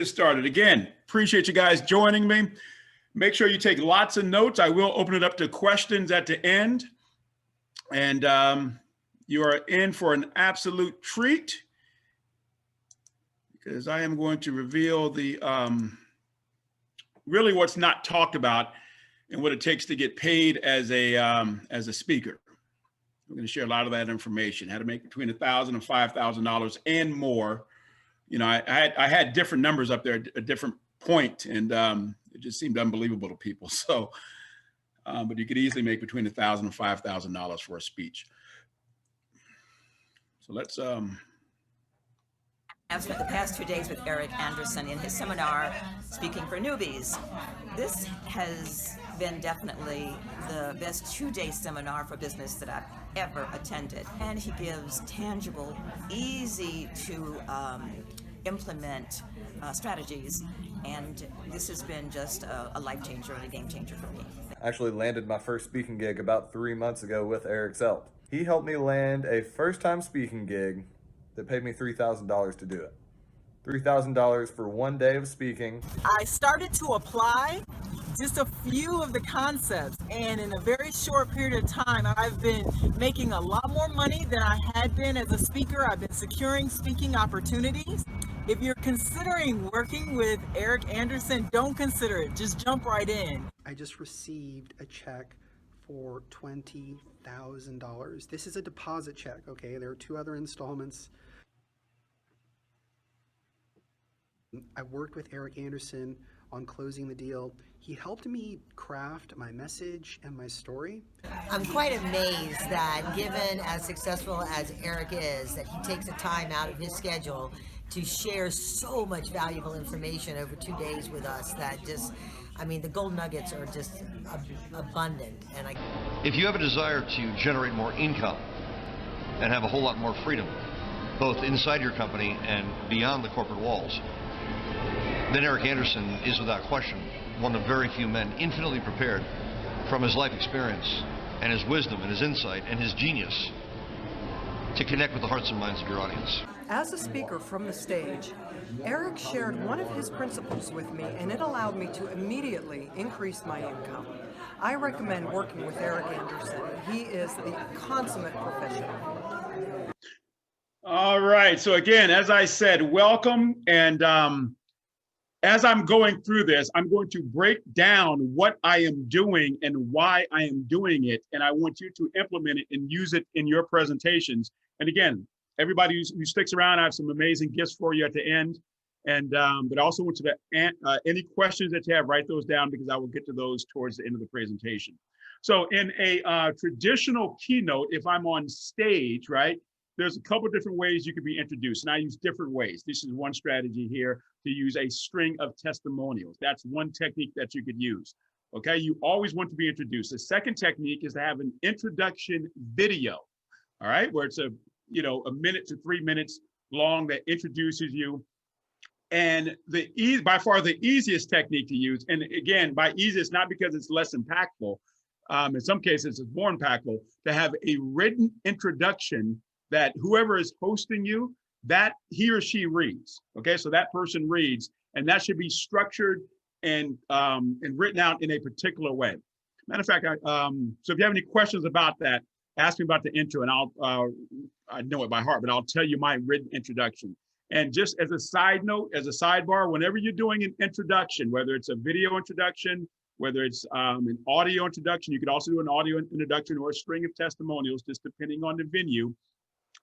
Get started. Again, appreciate you guys joining me. Make sure you take lots of notes. I will open it up to questions at the end. And you are in for an absolute treat because I am going to reveal the really what's not talked about and what it takes to get paid as a speaker. We're going to share a lot of that information, how to make between $1,000 and $5,000 and more. You know, I had different numbers up there at a different point, and it just seemed unbelievable to people. So, but you could easily make between $1,000 and $5,000 for a speech. So let's. I've spent the past 2 days with Eric Anderson in his seminar, Speaking for Newbies. This has been definitely the best 2-day seminar for business that I've ever attended. And he gives tangible, easy to implement strategies. And this has been just a life changer and a game changer for me. I actually landed my first speaking gig about 3 months ago with Eric's help. He helped me land a first-time speaking gig that paid me $3,000 to do it. $3,000 for 1 day of speaking. I started to apply just a few of the concepts, and in a very short period of time, I've been making a lot more money than I had been as a speaker. I've been securing speaking opportunities. If you're considering working with Eric Anderson, don't consider it. Just jump right in. I just received a check for $20,000. This is a deposit check, okay? There are 2 other installments. I worked with Eric Anderson on closing the deal. He helped me craft my message and my story. I'm quite amazed that, given as successful as Eric is, that he takes the time out of his schedule to share so much valuable information over 2 days with us that just, I mean, the gold nuggets are just abundant. And if you have a desire to generate more income and have a whole lot more freedom, both inside your company and beyond the corporate walls, then Eric Anderson is without question one of very few men infinitely prepared from his life experience and his wisdom and his insight and his genius to connect with the hearts and minds of your audience. As a speaker from the stage, Eric shared one of his principles with me, and it allowed me to immediately increase my income. I recommend working with Eric Anderson. He is the consummate professional. All right. So again, as I said, welcome. And as I'm going through this, I'm going to break down what I am doing and why I am doing it. And I want you to implement it and use it in your presentations. And again, everybody who sticks around, I have some amazing gifts for you at the end. And but I also want you to, any questions that you have, write those down because I will get to those towards the end of the presentation. So in a traditional keynote, if I'm on stage, right, there's a couple of different ways you could be introduced, and I use different ways. This is one strategy here, to use a string of testimonials. That's one technique that you could use. Okay, you always want to be introduced. The second technique is to have an introduction video, all right, where it's a 1 minute to 3 minutes long that introduces you. And by far the easiest technique to use, and again, by easiest, not because it's less impactful, in some cases it's more impactful, to have a written introduction that whoever is hosting you, that he or she reads. Okay, so that person reads, and that should be structured and written out in a particular way. Matter of fact, so if you have any questions about that, ask me about the intro, and I know it by heart, but I'll tell you my written introduction. And just as a side note, as a sidebar, whenever you're doing an introduction, whether it's a video introduction, whether it's an audio introduction, you could also do an audio introduction or a string of testimonials, just depending on the venue.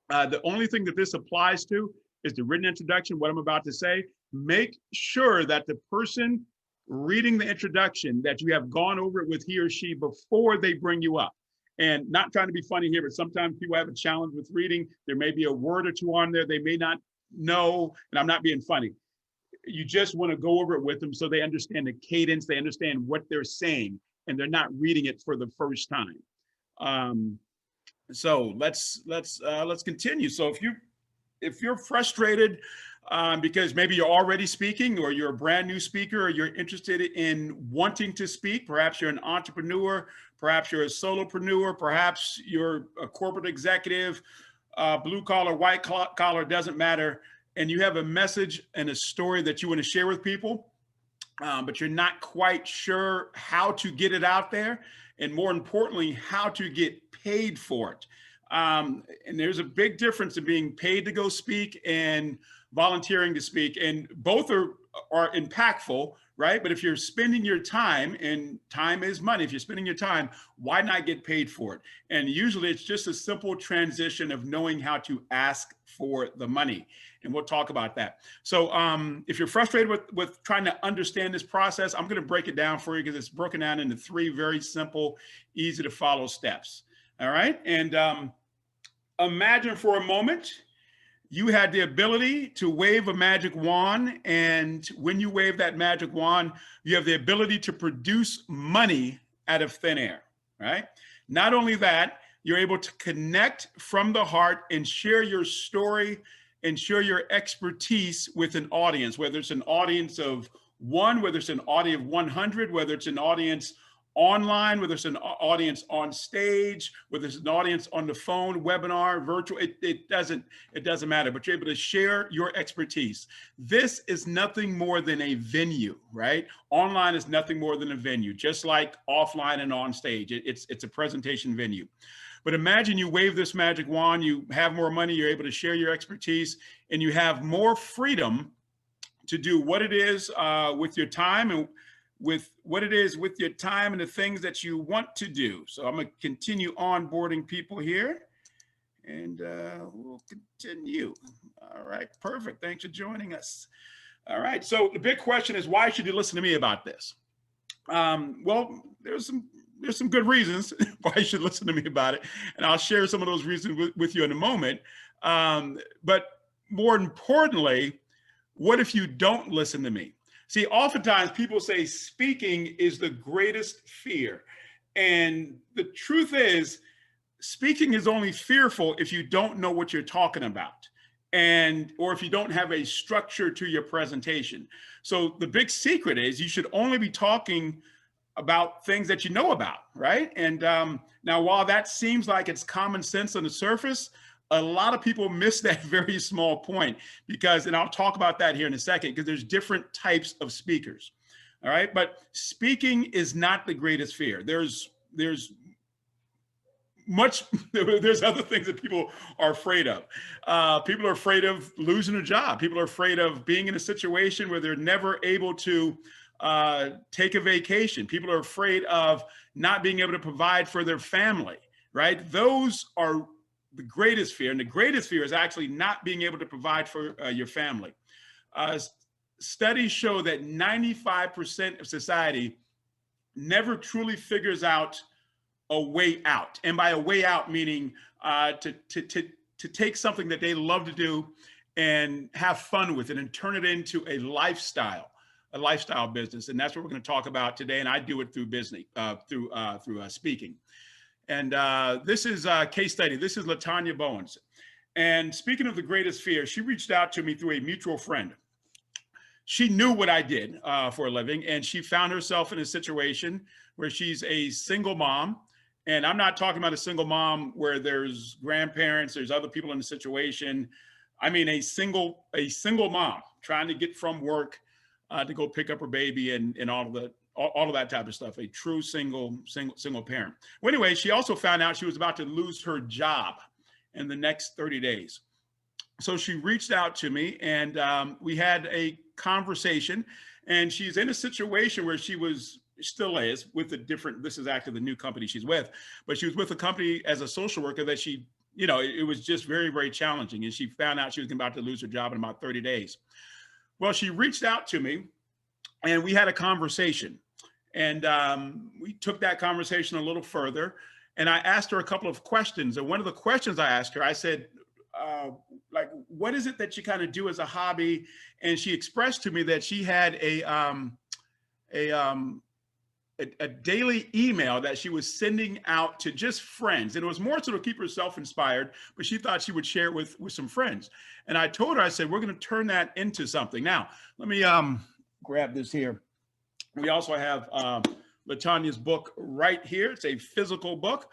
The only thing that this applies to is the written introduction, what I'm about to say. Make sure that the person reading the introduction, that you have gone over it with he or she before they bring you up. And not trying to be funny here, but sometimes people have a challenge with reading. There may be a word or two on there they may not know, and I'm not being funny. You just want to go over it with them so they understand the cadence, they understand what they're saying, and they're not reading it for the first time. So let's continue. So if you're frustrated because maybe you're already speaking, or you're a brand new speaker, or you're interested in wanting to speak, perhaps you're an entrepreneur, perhaps you're a solopreneur, perhaps you're a corporate executive, blue collar, white collar, doesn't matter, and you have a message and a story that you want to share with people, but you're not quite sure how to get it out there, and more importantly, how to get paid for it. And there's a big difference in being paid to go speak and volunteering to speak, and both are impactful, right? But if you're spending your time, and time is money, if you're spending your time, why not get paid for it? And usually it's just a simple transition of knowing how to ask for the money. And we'll talk about that. So if you're frustrated with trying to understand this process, I'm going to break it down for you because it's broken down into 3 very simple, easy to follow steps. All right. And imagine for a moment you had the ability to wave a magic wand. And when you wave that magic wand, you have the ability to produce money out of thin air, right? Not only that, you're able to connect from the heart and share your story and share your expertise with an audience, whether it's an audience of 1, whether it's an audience of 100, whether it's an audience online, whether it's an audience on stage, whether it's an audience on the phone, webinar, virtual, it doesn't matter, but you're able to share your expertise. This is nothing more than a venue, right? Online is nothing more than a venue, just like offline and on stage. It's a presentation venue. But imagine you wave this magic wand, you have more money, you're able to share your expertise, and you have more freedom to do what it is with your time and with what it is with your time and the things that you want to do. So I'm going to continue onboarding people here, and we'll continue. All right, perfect. Thanks for joining us. All right, so the big question is, why should you listen to me about this? Well, there's some good reasons why you should listen to me about it, and I'll share some of those reasons with you in a moment. But more importantly, what if you don't listen to me? See, oftentimes people say speaking is the greatest fear. And the truth is, speaking is only fearful if you don't know what you're talking about, or if you don't have a structure to your presentation. So the big secret is you should only be talking about things that you know about, right? And now, while that seems like it's common sense on the surface, a lot of people miss that very small point because, and I'll talk about that here in a second, because there's different types of speakers. All right. But speaking is not the greatest fear. There's other things that people are afraid of. People are afraid of losing a job. People are afraid of being in a situation where they're never able to take a vacation. People are afraid of not being able to provide for their family, right? Those are the greatest fear. And the greatest fear is actually not being able to provide for your family. Studies show that 95% of society never truly figures out a way out. And by a way out, meaning to take something that they love to do and have fun with it and turn it into a lifestyle business. And that's what we're going to talk about today. And I do it through business, through speaking. And this is a case study. This is LaTanya Bowens. And speaking of the greatest fear, she reached out to me through a mutual friend. She knew what I did for a living, and she found herself in a situation where she's a single mom. And I'm not talking about a single mom where there's grandparents, there's other people in the situation. I mean, a single mom trying to get from work to go pick up her baby and all of that type of stuff, a true single parent. Well, anyway, she also found out she was about to lose her job in the next 30 days. So she reached out to me, and we had a conversation, and she's in a situation where still is with this is actually the new company she's with, but she was with a company as a social worker that it was just very, very challenging. And she found out she was about to lose her job in about 30 days. Well, she reached out to me, and we had a conversation. And we took that conversation a little further, and I asked her a couple of questions. And one of the questions I asked her, I said, what is it that you kind of do as a hobby? And she expressed to me that she had a daily email that she was sending out to just friends. And it was more so to keep herself inspired, but she thought she would share it with some friends. And I told her, I said, we're going to turn that into something. Now, let me grab this here. We also have LaTanya's book right here. It's a physical book.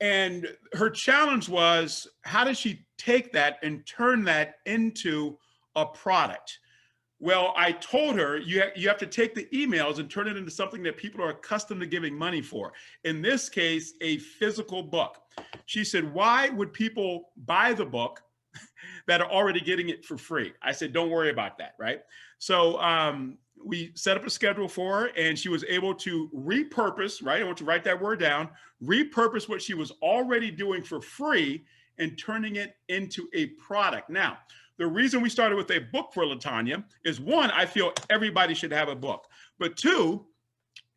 And her challenge was, how does she take that and turn that into a product? Well, I told her, you have to take the emails and turn it into something that people are accustomed to giving money for. In this case, a physical book. She said, why would people buy the book that are already getting it for free? I said, don't worry about that, right? So we set up a schedule for her, and she was able to repurpose, right? I want you to write that word down, repurpose what she was already doing for free and turning it into a product. Now, the reason we started with a book for LaTanya is, one, I feel everybody should have a book. But two,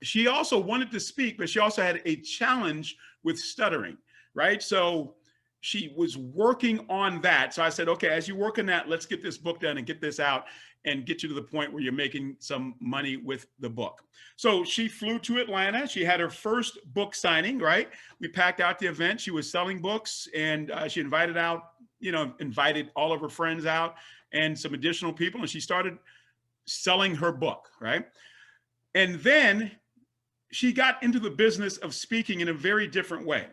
she also wanted to speak, but she also had a challenge with stuttering, right? So she was working on that. So I said, okay, as you work on that, let's get this book done and get this out and get you to the point where you're making some money with the book. So she flew to Atlanta. She had her first book signing, right? We packed out the event. She was selling books, and she invited all of her friends out and some additional people, and she started selling her book, right? And then she got into the business of speaking in a very different way.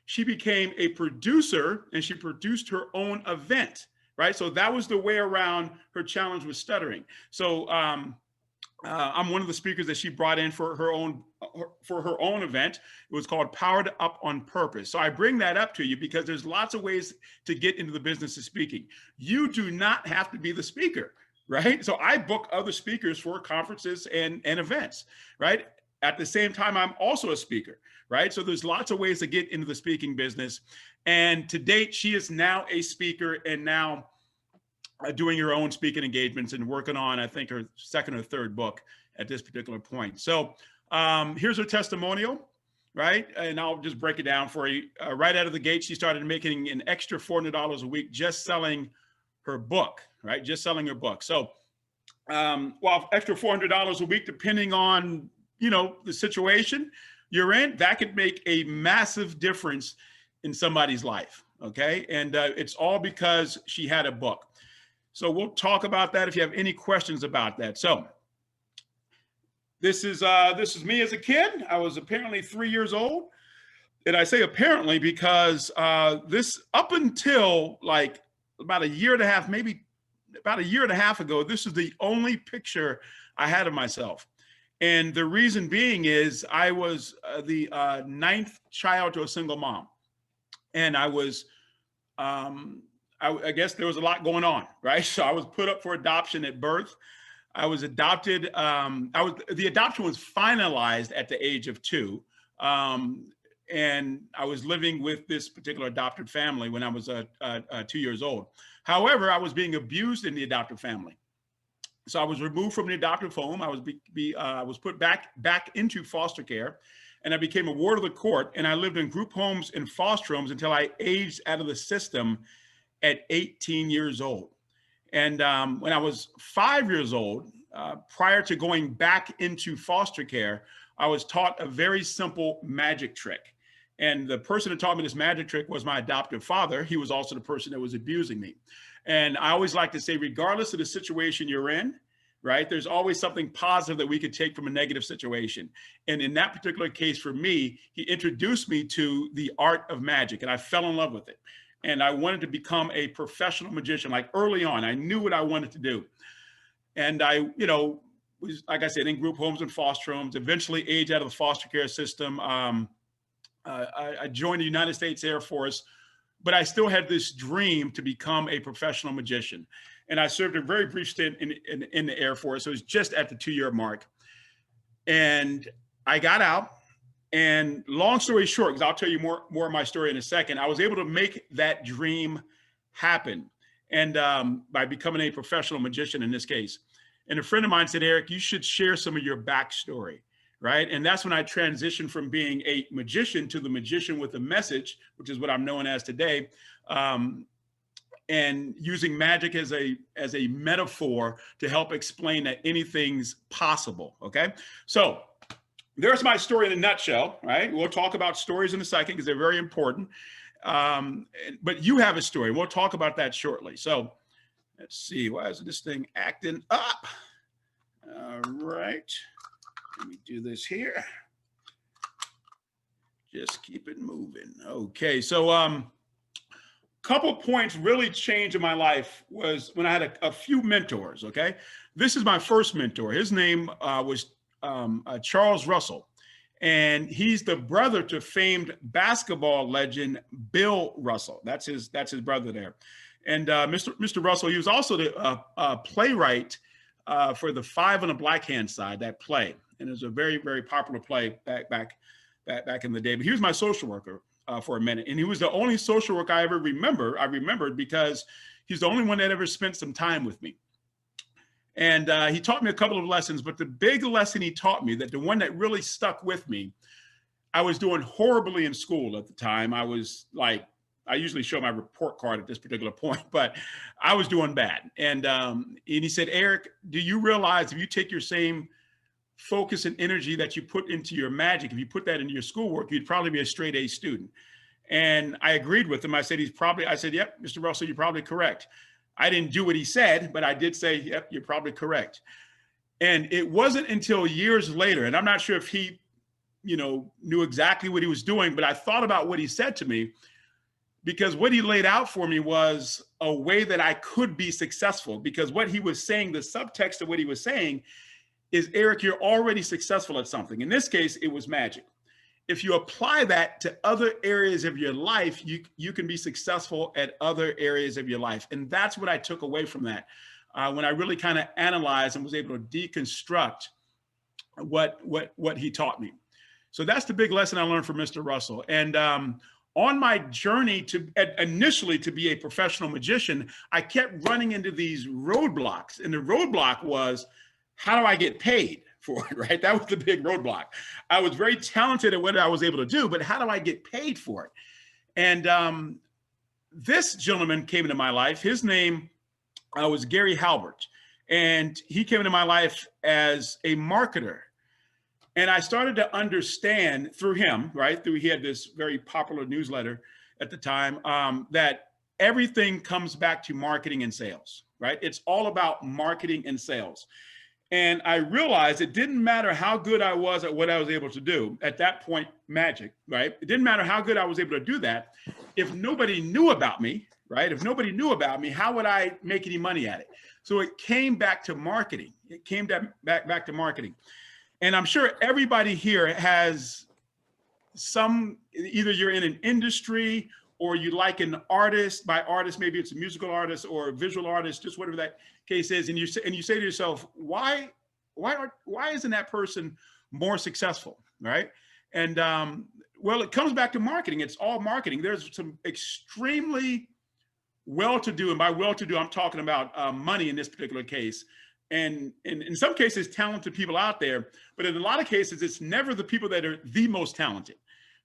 She became a producer, and she produced her own event, right? So that was the way around her challenge with stuttering. So I'm one of the speakers that she brought in for her own event. It was called Powered Up on Purpose. So I bring that up to you because there's lots of ways to get into the business of speaking. You do not have to be the speaker, right? So I book other speakers for conferences and events, right? At the same time, I'm also a speaker, right? So there's lots of ways to get into the speaking business. And to date, she is now a speaker and now doing her own speaking engagements and working on, I think, her second or third book at this particular point. So here's her testimonial, right? And I'll just break it down for you. Right out of the gate, she started making an extra $400 a week just selling her book, right? Just selling her book. So, well, extra $400 a week, depending on, the situation you're in, that could make a massive difference in somebody's life, okay? And it's all because she had a book. So we'll talk about that if you have any questions about that. So this is me as a kid. I was apparently 3 years old. And I say apparently because this, up until like about a year and a half, maybe about a year and a half ago, this is the only picture I had of myself. And the reason being is I was the ninth child to a single mom. And I was, I guess there was a lot going on, right? So I was put up for adoption at birth. I was adopted. The adoption was finalized at the age of 2. And I was living with this particular adopted family when I was 2 years old. However, I was being abused in the adoptive family. So I was removed from the adoptive home. I was put back into foster care, and I became a ward of the court. And I lived in group homes and foster homes until I aged out of the system at 18 years old. And when I was 5 years old, prior to going back into foster care, I was taught a very simple magic trick. And the person that taught me this magic trick was my adoptive father. He was also the person that was abusing me. And I always like to say, regardless of the situation you're in, right, there's always something positive that we could take from a negative situation. And in that particular case for me, he introduced me to the art of magic, and I fell in love with it. And I wanted to become a professional magician. Like early on, I knew what I wanted to do. And I, was, like I said, in group homes and foster homes, eventually aged out of the foster care system. I joined the United States Air Force, but I still had this dream to become a professional magician. And I served a very brief stint in the Air Force. So it was just at the 2-year mark. And I got out. And long story short, because I'll tell you more of my story in a second, I was able to make that dream happen. And by becoming a professional magician in this case. And a friend of mine said, Eric, you should share some of your backstory, right? And that's when I transitioned from being a magician to the magician with a message, which is what I'm known as today. And using magic as a metaphor to help explain that anything's possible, okay? So there's my story in a nutshell, right? We'll talk about stories in a second because they're very important. But you have a story. We'll talk about that shortly. So let's see. Why is this thing acting up? All right. Let me do this here. Just keep it moving. Okay, so couple points really changed in my life was when I had a few mentors. Okay, this is my first mentor. His name was Charles Russell, and he's the brother to famed basketball legend Bill Russell. That's his brother there. And Mr. Russell, he was also the playwright for the Five on the Black Hand Side, that play, and it was a very, very popular play back in the day. But he was my social worker for a minute, and he was the only social worker I remembered because he's the only one that ever spent some time with me. And he taught me a couple of lessons, but the big lesson he taught me, that the one that really stuck with me, I was doing horribly in school at the time. I was like, I usually show my report card at this particular point, but I was doing bad. And he said, Eric, do you realize if you take your same focus and energy that you put into your magic, if you put that into your schoolwork, you'd probably be a straight A student. And I agreed with him. I said, yep, Mr. Russell, you're probably correct. I didn't do what he said, but I did say, yep, you're probably correct. And it wasn't until years later, and I'm not sure if he, knew exactly what he was doing, but I thought about what he said to me, because what he laid out for me was a way that I could be successful. Because what he was saying, the subtext of what he was saying is, Eric, you're already successful at something. In this case, it was magic. If you apply that to other areas of your life, you can be successful at other areas of your life. And that's what I took away from that when I really kind of analyzed and was able to deconstruct what he taught me. So that's the big lesson I learned from Mr. Russell. And on my journey initially to be a professional magician, I kept running into these roadblocks. And the roadblock was, how do I get paid for it, right? That was the big roadblock. I was very talented at what I was able to do, but how do I get paid for it? And this gentleman came into my life. His name was Gary Halbert, and he came into my life as a marketer. And I started to understand through him, right? He had this very popular newsletter at the time, that everything comes back to marketing and sales, right? It's all about marketing and sales. And I realized it didn't matter how good I was at what I was able to do at that point, magic, right? It didn't matter how good I was able to do that. If nobody knew about me, right? If nobody knew about me, how would I make any money at it? So it came back to marketing. It came back to marketing. And I'm sure everybody here has either you're in an industry or you like an artist. By artist, maybe it's a musical artist or a visual artist, just whatever that case is. And you say to yourself, why isn't that person more successful, right? And well, it comes back to marketing. It's all marketing. There's some extremely well-to-do, and by well-to-do, I'm talking about money in this particular case. And in some cases, talented people out there, but in a lot of cases, it's never the people that are the most talented,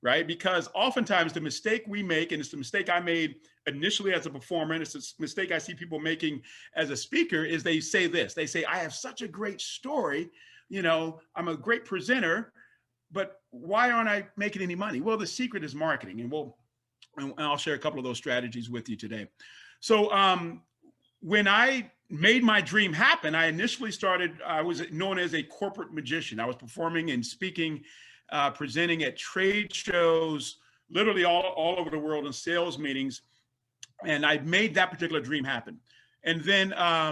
right? Because oftentimes the mistake we make, and it's the mistake I made initially as a performer, and it's a mistake I see people making as a speaker, is they say this. They say, I have such a great story, I'm a great presenter, but why aren't I making any money? Well, the secret is marketing, and I'll share a couple of those strategies with you today. So when I made my dream happen, I was known as a corporate magician. I was performing and speaking, presenting at trade shows, literally all over the world in sales meetings. And I made that particular dream happen. And then I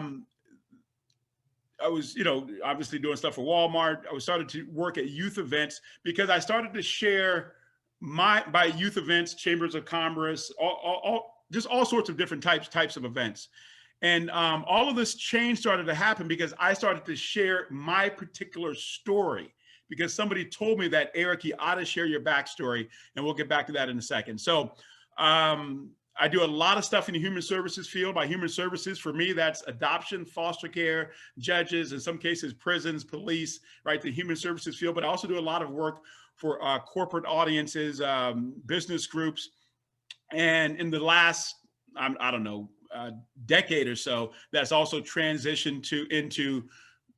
was, obviously doing stuff for Walmart. I started to work at youth events because I started to share by youth events, chambers of commerce, just all sorts of different types of events. And all of this change started to happen because I started to share my particular story, because somebody told me that, Eric, you ought to share your backstory, and we'll get back to that in a second. So I do a lot of stuff in the human services field. By human services, for me, that's adoption, foster care, judges, in some cases, prisons, police, right? The human services field. But I also do a lot of work for corporate audiences, business groups. And in the last, I don't know, decade or so, that's also transitioned into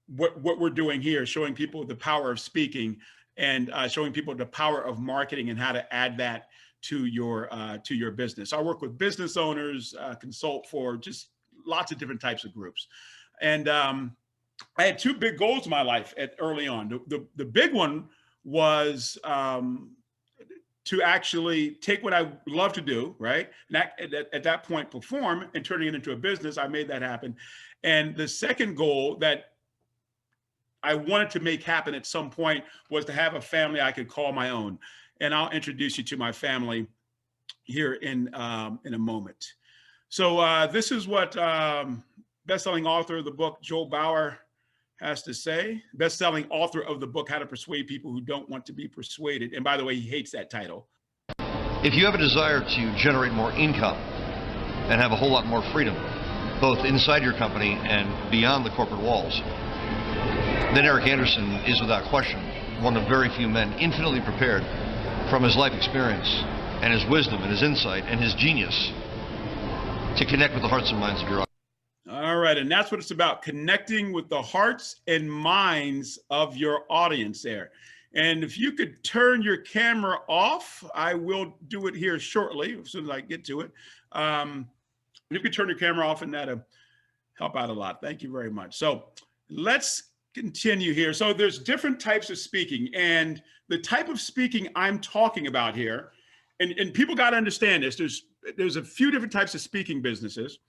what we're doing here, showing people the power of speaking and showing people the power of marketing and how to add that to your business. I work with business owners, consult for just lots of different types of groups. And I had two big goals in my life early on. The big one was to actually take what I love to do, right? And at that point, perform and turning it into a business. I made that happen. And the second goal that I wanted to make happen at some point was to have a family I could call my own. And I'll introduce you to my family here in a moment. So this is what best-selling author of the book, Joel Bauer, has to say. Best-selling author of the book, How to Persuade People Who Don't Want to Be Persuaded. And by the way, he hates that title. If you have a desire to generate more income and have a whole lot more freedom, both inside your company and beyond the corporate walls, then Eric Anderson is without question one of very few men infinitely prepared from his life experience and his wisdom and his insight and his genius to connect with the hearts and minds of your audience. All right, and that's what it's about, connecting with the hearts and minds of your audience there. And if you could turn your camera off, I will do it here shortly, as soon as I get to it. If you could turn your camera off, and that'll help out a lot. Thank you very much. So let's continue here. So there's different types of speaking, and the type of speaking I'm talking about here, and people got to understand this, there's a few different types of speaking businesses.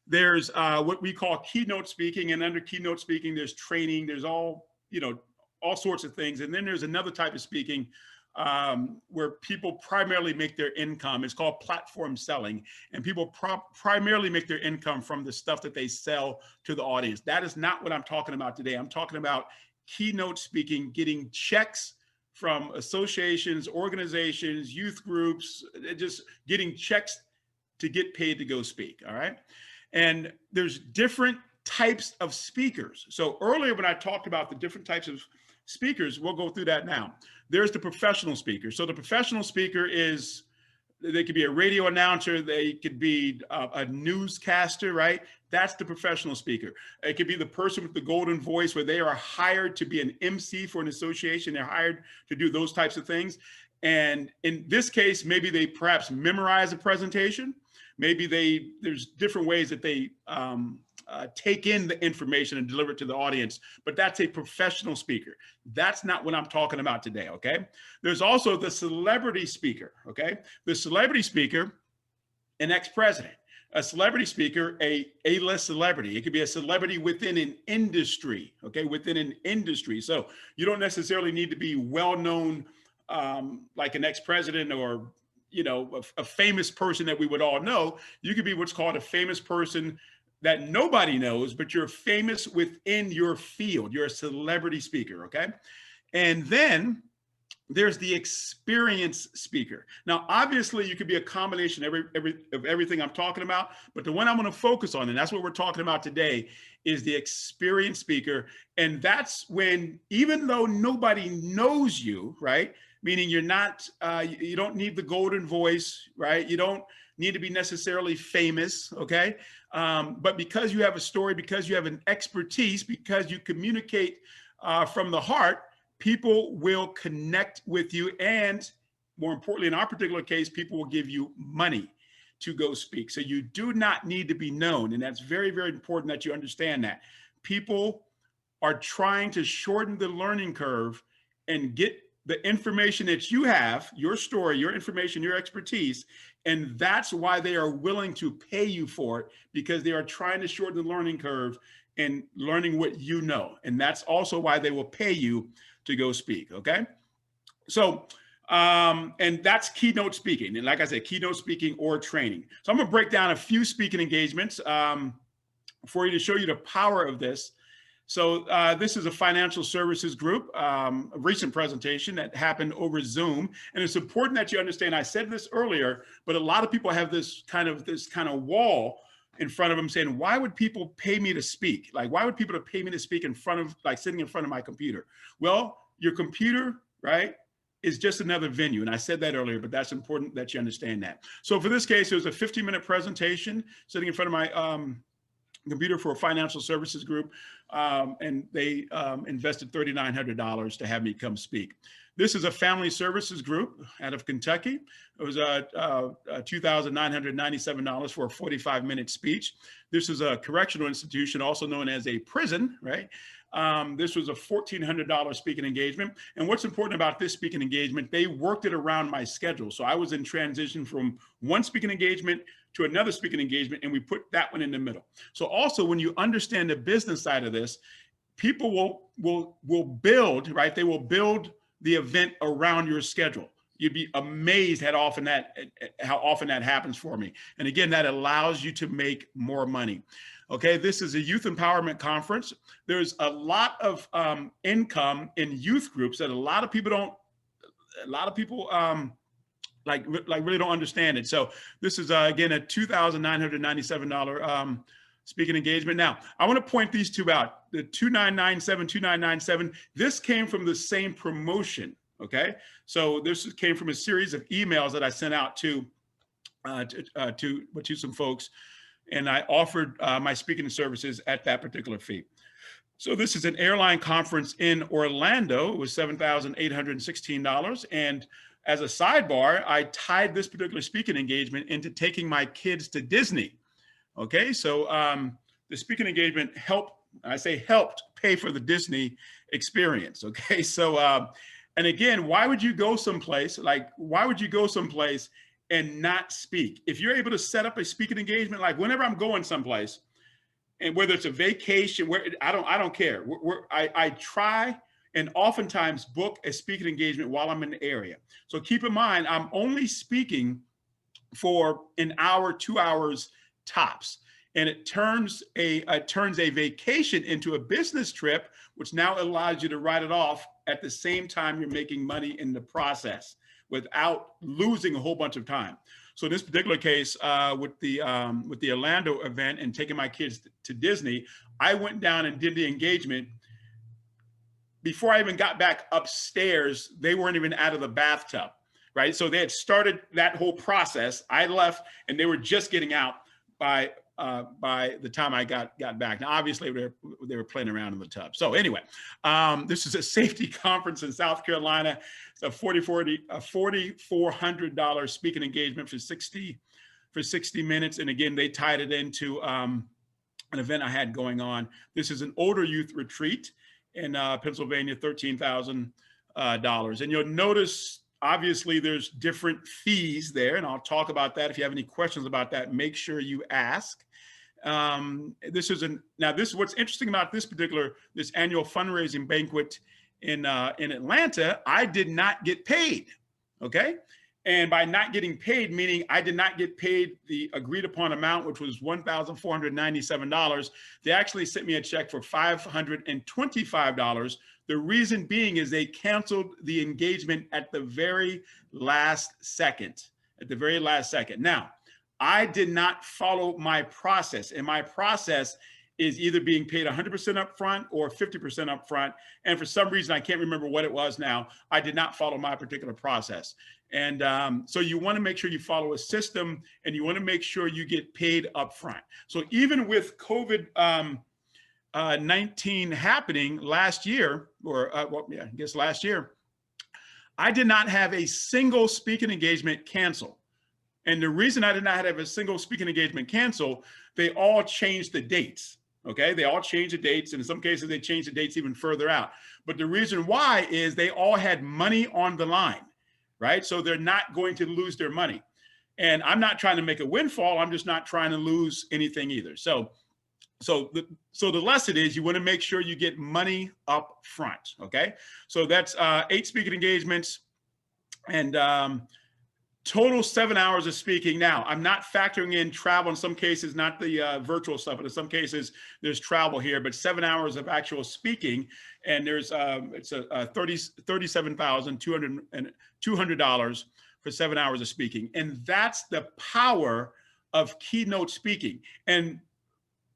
There's what we call keynote speaking, and under keynote speaking, there's training, there's all sorts of things. And then there's another type of speaking where people primarily make their income. It's called platform selling, and people primarily make their income from the stuff that they sell to the audience. That is not what I'm talking about today. I'm talking about keynote speaking, getting checks from associations, organizations, youth groups, just getting checks to get paid to go speak, all right? And there's different types of speakers. So earlier when I talked about the different types of speakers, we'll go through that now. There's the professional speaker. So the professional speaker is, they could be a radio announcer, they could be a newscaster, right? That's the professional speaker. It could be the person with the golden voice where they are hired to be an MC for an association. They're hired to do those types of things. And in this case, maybe they perhaps memorize a presentation. Maybe there's different ways that they take in the information and deliver it to the audience, but that's a professional speaker. That's not what I'm talking about today, okay? There's also the celebrity speaker, okay? The celebrity speaker, an ex-president. A celebrity speaker, a A-list celebrity. It could be a celebrity within an industry, okay? Within an industry. So you don't necessarily need to be well-known like an ex-president or a famous person that we would all know. You could be what's called a famous person that nobody knows, but you're famous within your field. You're a celebrity speaker, okay? And then there's the experienced speaker. Now, obviously, you could be a combination of everything I'm talking about, but the one I'm going to focus on, and that's what we're talking about today, is the experienced speaker. And that's when, even though nobody knows you, right? Meaning you're not, you don't need the golden voice, right? You don't need to be necessarily famous, okay? But because you have a story, because you have an expertise, because you communicate from the heart, people will connect with you. And more importantly, in our particular case, people will give you money to go speak. So you do not need to be known. And that's very, very important that you understand that. People are trying to shorten the learning curve and get the information that you have, your story, your information, your expertise, and that's why they are willing to pay you for it, because they are trying to shorten the learning curve and learning what you know. And that's also why they will pay you to go speak, okay? So, and that's keynote speaking. And like I said, keynote speaking or training. So I'm gonna break down a few speaking engagements for you to show you the power of this. So this is a financial services group, a recent presentation that happened over Zoom. And it's important that you understand, I said this earlier, but a lot of people have this kind of wall in front of them saying, why would people pay me to speak? Like, why would people pay me to speak in front of, like sitting in front of my computer? Well, your computer, right, is just another venue. And I said that earlier, but that's important that you understand that. So for this case, it was a 15-minute presentation sitting in front of my computer for a financial services group, and they invested $3,900 to have me come speak. This is a family services group out of Kentucky. It was $2,997 for a 45-minute speech. This is a correctional institution, also known as a prison, right? This was a $1,400 speaking engagement. And what's important about this speaking engagement, they worked it around my schedule. So I was in transition from one speaking engagement to another speaking engagement, and we put that one in the middle. So also, when you understand the business side of this, people will build, right? They will build the event around your schedule. You'd be amazed how often that happens for me. And again, that allows you to make more money. Okay, this is a youth empowerment conference. There's a lot of income in youth groups that a lot of people really don't understand it. So this is again a $2,997 speaking engagement. Now, I want to point these two out. The 2997, this came from the same promotion. Okay, so this came from a series of emails that I sent out to some folks, and I offered my speaking services at that particular fee. So this is an airline conference in Orlando. It was $7,816. And as a sidebar, I tied this particular speaking engagement into taking my kids to Disney. Okay, so the speaking engagement helped pay for the Disney experience. Okay, so and again, why would you go someplace and not speak? If you're able to set up a speaking engagement, like whenever I'm going someplace, and whether it's a vacation, where I don't care. I try and oftentimes book a speaking engagement while I'm in the area. So keep in mind, I'm only speaking for an hour, 2 hours tops. And it turns a vacation into a business trip, which now allows you to write it off at the same time you're making money in the process without losing a whole bunch of time. So in this particular case, with the Orlando event and taking my kids to Disney, I went down and did the engagement. Before I even got back upstairs, they weren't even out of the bathtub, right? So they had started that whole process. I left and they were just getting out by the time I got back. Now, obviously, they were playing around in the tub. So anyway, this is a safety conference in South Carolina. It's a $4,400 speaking engagement for 60 minutes. And again, they tied it into an event I had going on. This is an older youth retreat in Pennsylvania, $13,000. And you'll notice, obviously, there's different fees there, and I'll talk about that. If you have any questions about that, make sure you ask. This is what's interesting about this annual fundraising banquet in Atlanta. I did not get paid. Okay. And by not getting paid, meaning I did not get paid the agreed upon amount, which was $1,497. They actually sent me a check for $525. The reason being is they canceled the engagement at the very last second. Now, I did not follow my process, and my process is either being paid 100% upfront or 50% upfront. And for some reason, I can't remember what it was now, I did not follow my particular process. And so you want to make sure you follow a system, and you want to make sure you get paid upfront. So even with COVID-19 happening last year, last year, I did not have a single speaking engagement cancel. And the reason I did not have a single speaking engagement cancel, they all changed the dates. Okay, they all changed the dates, and in some cases they changed the dates even further out. But the reason why is they all had money on the line, right? So they're not going to lose their money. And I'm not trying to make a windfall. I'm just not trying to lose anything either. So the lesson is you want to make sure you get money up front. Okay, so that's 8 speaking engagements and total 7 hours of speaking. Now, I'm not factoring in travel in some cases, not the virtual stuff, but in some cases there's travel here, but 7 hours of actual speaking. And there's it's a $37,200 for 7 hours of speaking. And that's the power of keynote speaking. And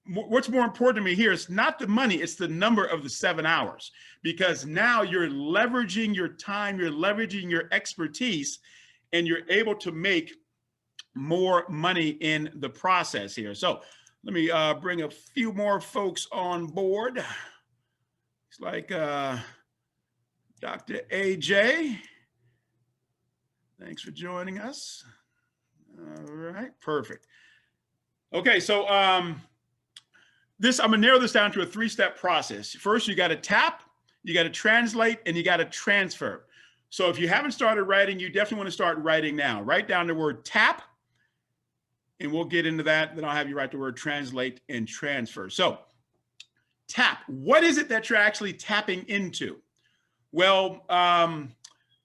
what's more important to me here is not the money, it's the number of the 7 hours, because now you're leveraging your time, you're leveraging your expertise, and you're able to make more money in the process here. So let me bring a few more folks on board. It's like Dr. AJ. Thanks for joining us. All right, perfect. Okay, so I'm gonna narrow this down to a 3-step process. First, you got to tap, you got to translate, and you got to transfer. So if you haven't started writing, you definitely want to start writing now. Write down the word tap, and we'll get into that. Then I'll have you write the word translate and transfer. So tap, what is it that you're actually tapping into? Well,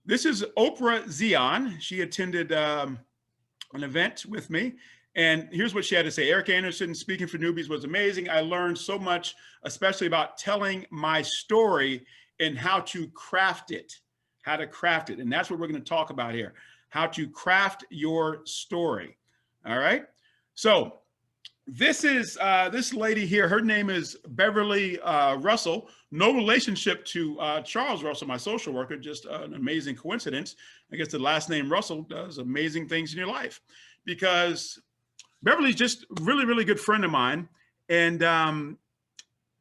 this is Oprah Zion. She attended an event with me. And here's what she had to say. Eric Anderson speaking for newbies was amazing. I learned so much, especially about telling my story and how to craft it, And that's what we're going to talk about here, how to craft your story. All right. So this is this lady here. Her name is Beverly Russell. No relationship to Charles Russell, my social worker, just an amazing coincidence. I guess the last name Russell does amazing things in your life, because Beverly's just really, really good friend of mine. And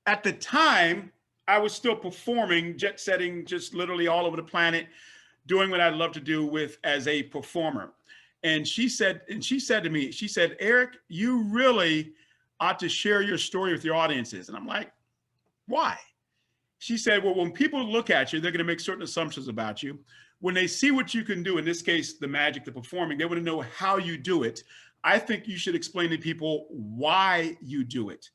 at the time, I was still performing, jet setting, just literally all over the planet, doing what I'd love to do as a performer. And she said to me, she said, Eric, you really ought to share your story with your audiences. And I'm like, why? She said, well, when people look at you, they're going to make certain assumptions about you. When they see what you can do, in this case, the magic, the performing, they want to know how you do it. I think you should explain to people why you do it.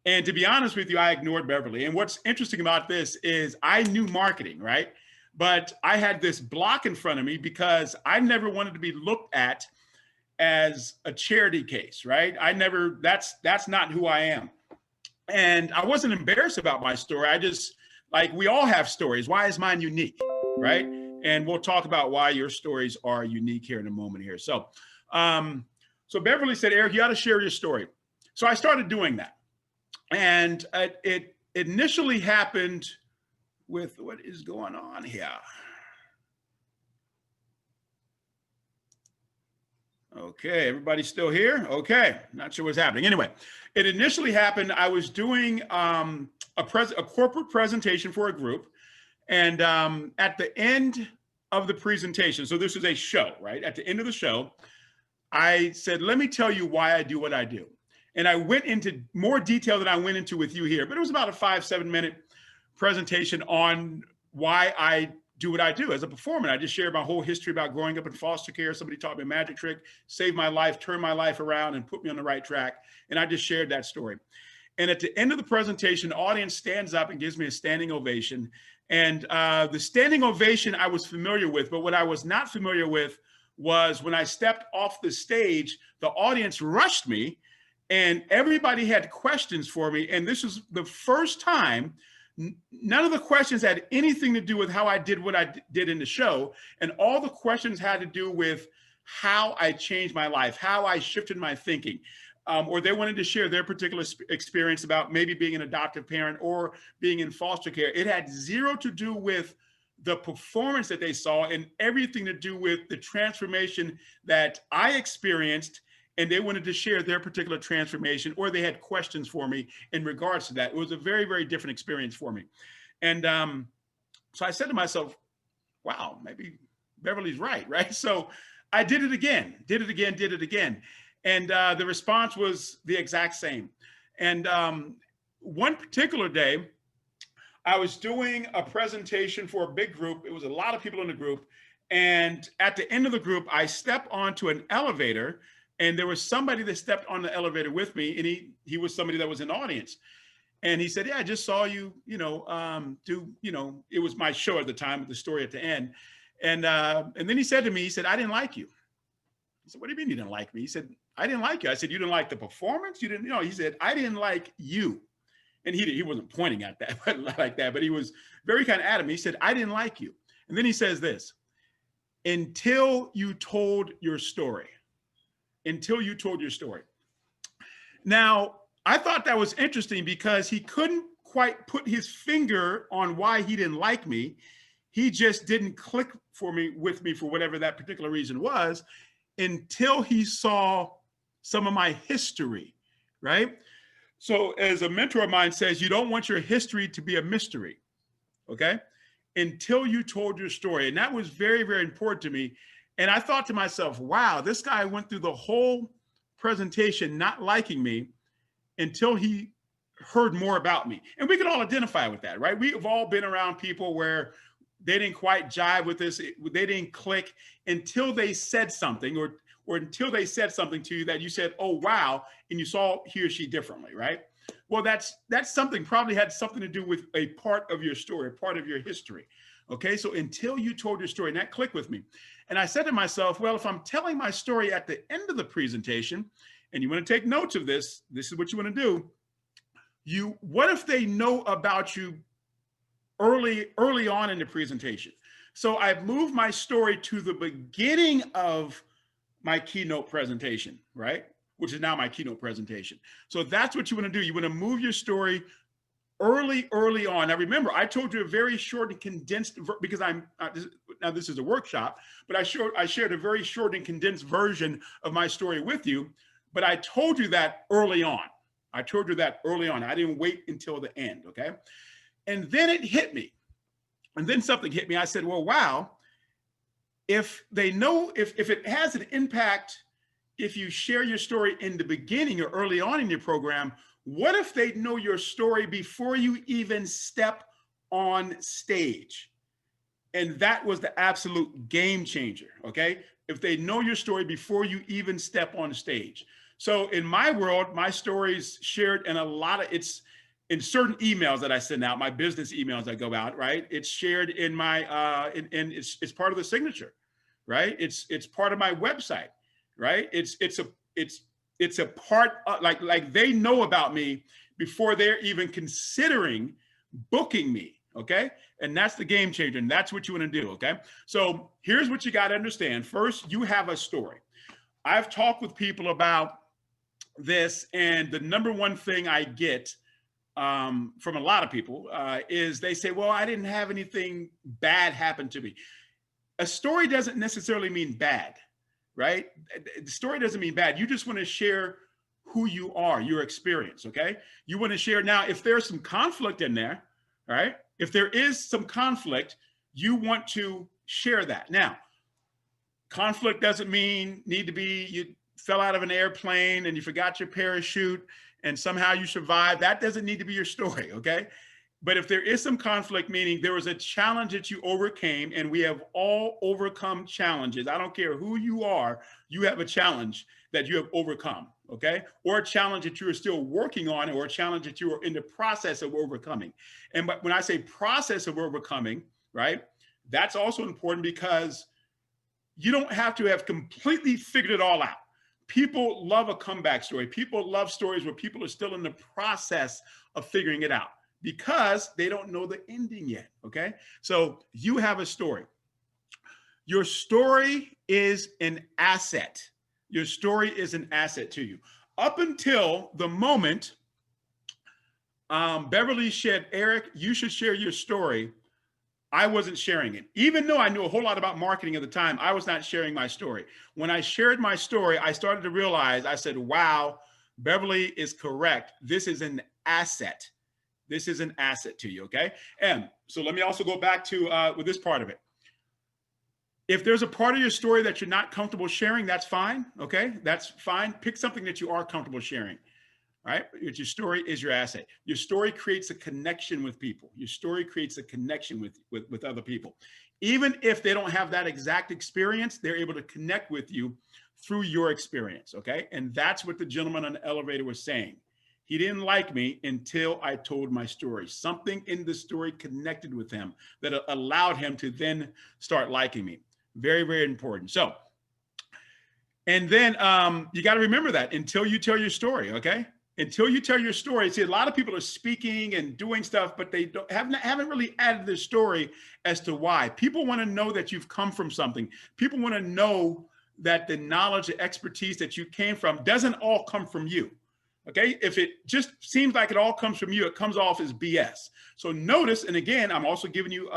And to be honest with you, I ignored Beverly. And what's interesting about this is I knew marketing, right? But I had this block in front of me because I never wanted to be looked at as a charity case, right? That's not who I am. And I wasn't embarrassed about my story. I just, like, we all have stories. Why is mine unique, right? And we'll talk about why your stories are unique here in a moment here. So Beverly said, Eric, you got to share your story. So I started doing that. And it initially happened with, what is going on here? Okay, everybody still here? Okay, not sure what's happening. Anyway, it initially happened, I was doing a corporate presentation for a group. And at the end of the presentation, so this is a show, right? At the end of the show, I said, let me tell you why I do what I do. And I went into more detail than I went into with you here, but it was about a 5-7 minute presentation on why I do what I do as a performer. I just shared my whole history about growing up in foster care. Somebody taught me a magic trick, saved my life, turned my life around, and put me on the right track. And I just shared that story. And at the end of the presentation, the audience stands up and gives me a standing ovation. And the standing ovation I was familiar with, but what I was not familiar with was when I stepped off the stage, the audience rushed me and everybody had questions for me. And this was the first time, none of the questions had anything to do with how I did what I did in the show. And all the questions had to do with how I changed my life, how I shifted my thinking. Or they wanted to share their particular experience about maybe being an adoptive parent or being in foster care. It had zero to do with the performance that they saw and everything to do with the transformation that I experienced. And they wanted to share their particular transformation, or they had questions for me in regards to that. It was a very, very different experience for me. And so I said to myself, wow, maybe Beverly's right? So I did it again. And the response was the exact same. And one particular day, I was doing a presentation for a big group. It was a lot of people in the group. And at the end of the group, I stepped onto an elevator, and there was somebody that stepped on the elevator with me, and he was somebody that was in the audience. And he said, yeah, I just saw you, it was my show at the time with the story at the end. And then he said to me, he said, I didn't like you. I said, what do you mean you didn't like me? He said, I didn't like you. I said, you didn't like the performance? You didn't, he said, I didn't like you. And he wasn't pointing at that, but like that, but he was very kind of adamant. He said, I didn't like you. And then he says this, until you told your story. Now, I thought that was interesting because he couldn't quite put his finger on why he didn't like me. He just didn't click with me for whatever that particular reason was until he saw some of my history, right? So as a mentor of mine says, you don't want your history to be a mystery, okay? Until you told your story. And that was very, very important to me. And I thought to myself, wow, this guy went through the whole presentation not liking me until he heard more about me. And we can all identify with that, right? We've all been around people where they didn't quite jive with this. They didn't click until they said something, or until they said something to you that you said, oh, wow, and you saw he or she differently, right? Well, that's something probably had something to do with a part of your story, a part of your history. Okay, so until you told your story, and that clicked with me. And I said to myself, well, if I'm telling my story at the end of the presentation, and you want to take notes of this, this is what you want to do. What if they know about you early on in the presentation? So I've moved my story to the beginning of my keynote presentation, right? Which is now my keynote presentation. So that's what you want to do. You want to move your story early on. Now remember, I told you a very short and condensed, because now this is a workshop, but I shared a very short and condensed version of my story with you, but I told you that early on. I told you that early on. I didn't wait until the end, okay? And then it hit me. And then something hit me. I said, well, wow, if they know, if it has an impact, if you share your story in the beginning or early on in your program, what if they know your story before you even step on stage? And that was the absolute game changer, okay? If they know your story before you even step on stage. So in my world, my story's shared in it's in certain emails that I send out, my business emails that go out, right? It's shared in my, it's part of the signature, right? It's part of my website, right? It's a part of, like they know about me before they're even considering booking me, okay? And that's the game changer, and that's what you want to do, okay? So here's what you got to understand. First, you have a story. I've talked with people about this, and the number one thing I get from a lot of people is they say, well, I didn't have anything bad happen to me. A story doesn't necessarily mean bad, right? The story doesn't mean bad. You just want to share who you are, your experience, okay? You want to share. Now, if there's some conflict in there, right? If there is some conflict, you want to share that. Now, conflict doesn't mean need to be you fell out of an airplane and you forgot your parachute and somehow you survived. That doesn't need to be your story, okay? But if there is some conflict, meaning there was a challenge that you overcame, and we have all overcome challenges. I don't care who you are, you have a challenge that you have overcome, okay? Or a challenge that you are still working on, or a challenge that you are in the process of overcoming. And when I say process of overcoming, right, that's also important because you don't have to have completely figured it all out. People love a comeback story. People love stories where people are still in the process of figuring it out because they don't know the ending yet, okay? So you have a story. Your story is an asset. Your story is an asset to you. Up until the moment Beverly said, Eric, you should share your story, I wasn't sharing it. Even though I knew a whole lot about marketing at the time, I was not sharing my story. When I shared my story, I started to realize, I said, wow, Beverly is correct. This is an asset. This is an asset to you, okay? And so let me also go back to with this part of it. If there's a part of your story that you're not comfortable sharing, that's fine, okay? That's fine. Pick something that you are comfortable sharing. All right, your story is your asset. Your story creates a connection with people. Your story creates a connection with other people. Even if they don't have that exact experience, they're able to connect with you through your experience, okay? And that's what the gentleman on the elevator was saying. He didn't like me until I told my story. Something in the story connected with him that allowed him to then start liking me. Very, very important. So, and then you got to remember that until you tell your story, okay? Until you tell your story. See, a lot of people are speaking and doing stuff, but they haven't really added their story as to why. People want to know that you've come from something. People want to know that the knowledge, the expertise that you came from doesn't all come from you. Okay, if it just seems like it all comes from you, it comes off as BS. So notice, and again, I'm also giving you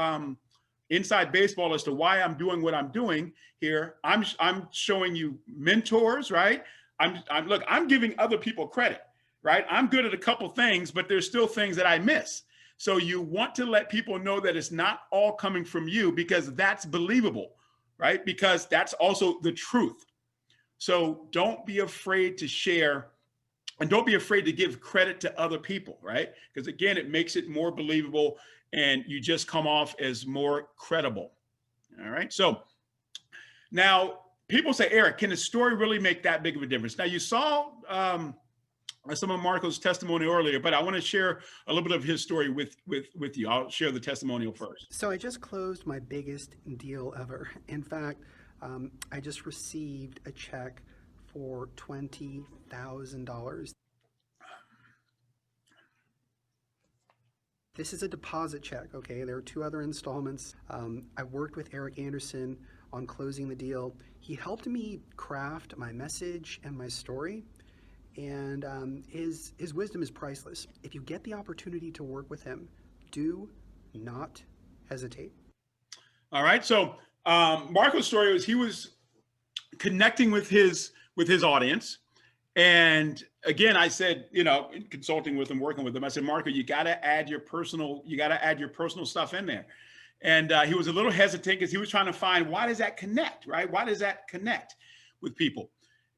inside baseball as to why I'm doing what I'm doing here. I'm showing you mentors, right? I'm giving other people credit. Right? I'm good at a couple things, but there's still things that I miss. So you want to let people know that it's not all coming from you because that's believable, right? Because that's also the truth. So don't be afraid to share And don't be afraid to give credit to other people, right? Because again, it makes it more believable and you just come off as more credible. All right. So now people say, Eric, can a story really make that big of a difference? Now you saw some of Marco's testimony earlier, but I want to share a little bit of his story with you. I'll share the testimonial first. So I just closed my biggest deal ever. In fact, I just received a check for $20,000. This is a deposit check, okay? There are 2 other installments. I worked with Eric Anderson on closing the deal. He helped me craft my message and my story, and his wisdom is priceless. If you get the opportunity to work with him, do not hesitate. All right. So Marco's story was he was connecting with his audience. And again, I said, you know, consulting with him, working with him, I said, Marco, you got to add your personal stuff in there. And he was a little hesitant because he was trying to find, why does that connect, right? Why does that connect with people?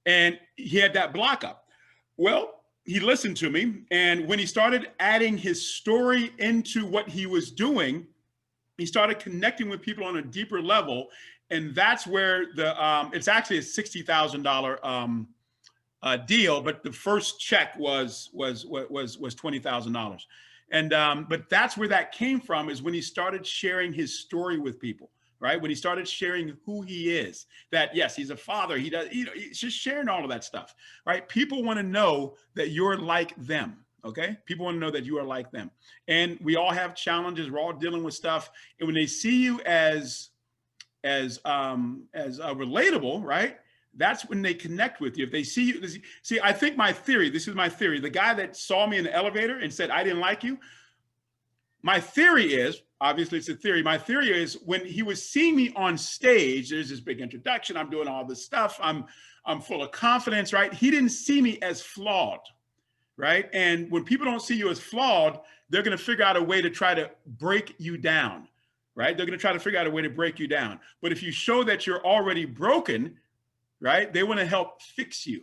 And he had that block up. Well, he listened to me. And when he started adding his story into what he was doing, he started connecting with people on a deeper level. And that's where it's actually a $60,000 deal, but the first check was $20,000. And but that's where that came from, is when he started sharing his story with people, right? When he started sharing who he is, that yes, he's a father, he does, you know, he's just sharing all of that stuff, right? People want to know that you're like them. Okay. People want to know that you are like them. And we all have challenges. We're all dealing with stuff. And when they see you as relatable, right? That's when they connect with you. If they see you, see, I think this is my theory. The guy that saw me in the elevator and said, I didn't like you. My theory is, obviously it's a theory. My theory is when he was seeing me on stage, there's this big introduction. I'm doing all this stuff. I'm full of confidence, right? He didn't see me as flawed, right? And when people don't see you as flawed, they're going to figure out a way to try to break you down, right? They're going to try to figure out a way to break you down. But if you show that you're already broken, right, they want to help fix you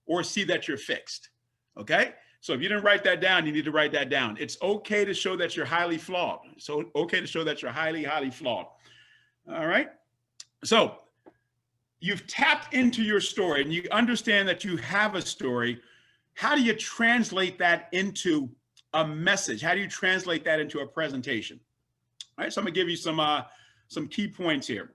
or see that you're fixed. Okay. So if you didn't write that down, you need to write that down. It's okay to show that you're highly flawed. So okay to show that you're highly, highly flawed. All right. So you've tapped into your story and you understand that you have a story. How do you translate that into a message? How do you translate that into a presentation? All right. So I'm gonna give you some key points here.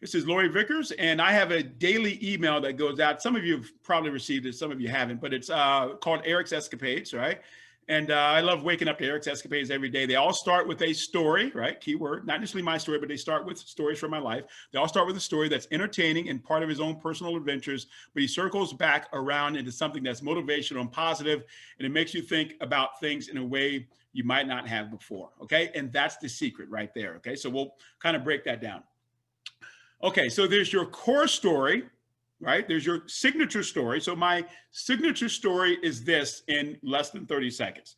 This is Lori Vickers, and I have a daily email that goes out. Some of you have probably received it, some of you haven't, but it's called Eric's Escapades, right? And I love waking up to Eric's Escapades every day. They all start with a story, right? Keyword, not necessarily my story, but they start with stories from my life. They all start with a story that's entertaining and part of his own personal adventures, but he circles back around into something that's motivational and positive, and it makes you think about things in a way you might not have before, okay? And that's the secret right there, okay? So we'll kind of break that down. Okay, so there's your core story, right? There's your signature story. So my signature story is this in less than 30 seconds,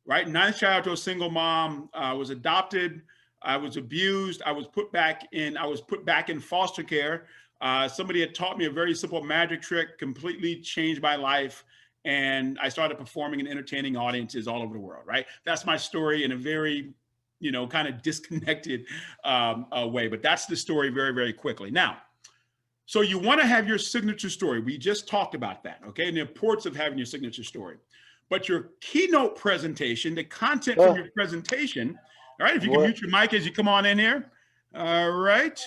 right? 9th child to a single mom. I was adopted. I was abused. I was put back in foster care. Somebody had taught me a very simple magic trick, completely changed my life. And I started performing and entertaining audiences all over the world, right? That's my story in a very, kind of disconnected way, but that's the story very, very quickly. Now, so you want to have your signature story. We just talked about that, okay? And the importance of having your signature story. But your keynote presentation, the content from your presentation, all right, if you can mute your mic as you come on in here. All right.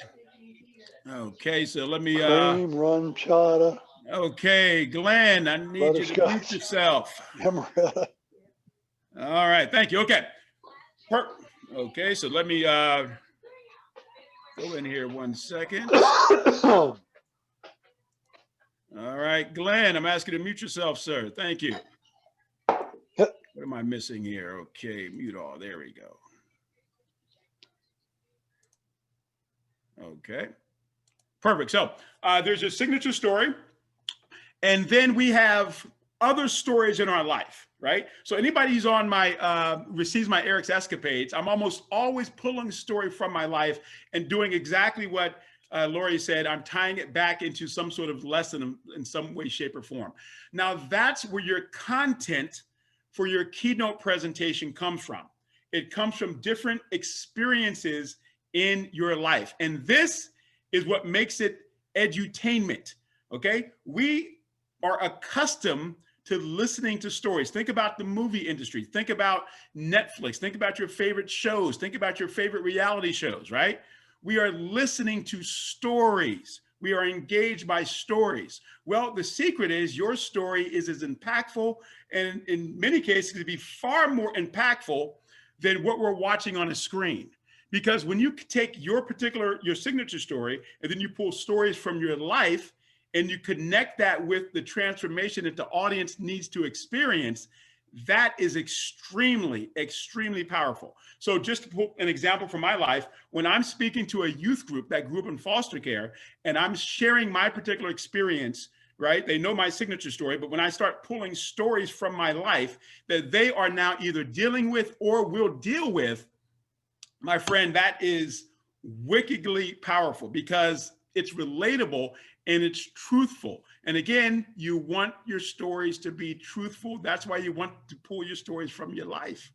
Okay, so let me run chata. Okay, Glenn, I need you to mute yourself. All right, thank you. Okay. Okay, so let me go in here 1 second. All right, Glenn, I'm asking you to mute yourself, sir. Thank you. What am I missing here? Okay, mute all. There we go. Okay, perfect. So there's a signature story, and then we have other stories in our life, right? So anybody who's on my, receives my Eric's Escapades, I'm almost always pulling a story from my life and doing exactly what Lori said, I'm tying it back into some sort of lesson in some way, shape, or form. Now, that's where your content for your keynote presentation comes from. It comes from different experiences in your life. And this is what makes it edutainment, okay? We are accustomed to listening to stories. Think about the movie industry. Think about Netflix. Think about your favorite shows. Think about your favorite reality shows, right? We are listening to stories. We are engaged by stories. Well, the secret is your story is as impactful, and in many cases, it can be far more impactful than what we're watching on a screen. Because when you take your signature story, and then you pull stories from your life, and you connect that with the transformation that the audience needs to experience, that is extremely, extremely powerful. So just to put an example from my life, when I'm speaking to a youth group that grew up in foster care, and I'm sharing my particular experience, right? They know my signature story, but when I start pulling stories from my life that they are now either dealing with or will deal with, my friend, that is wickedly powerful because it's relatable and it's truthful. And again, you want your stories to be truthful. That's why you want to pull your stories from your life.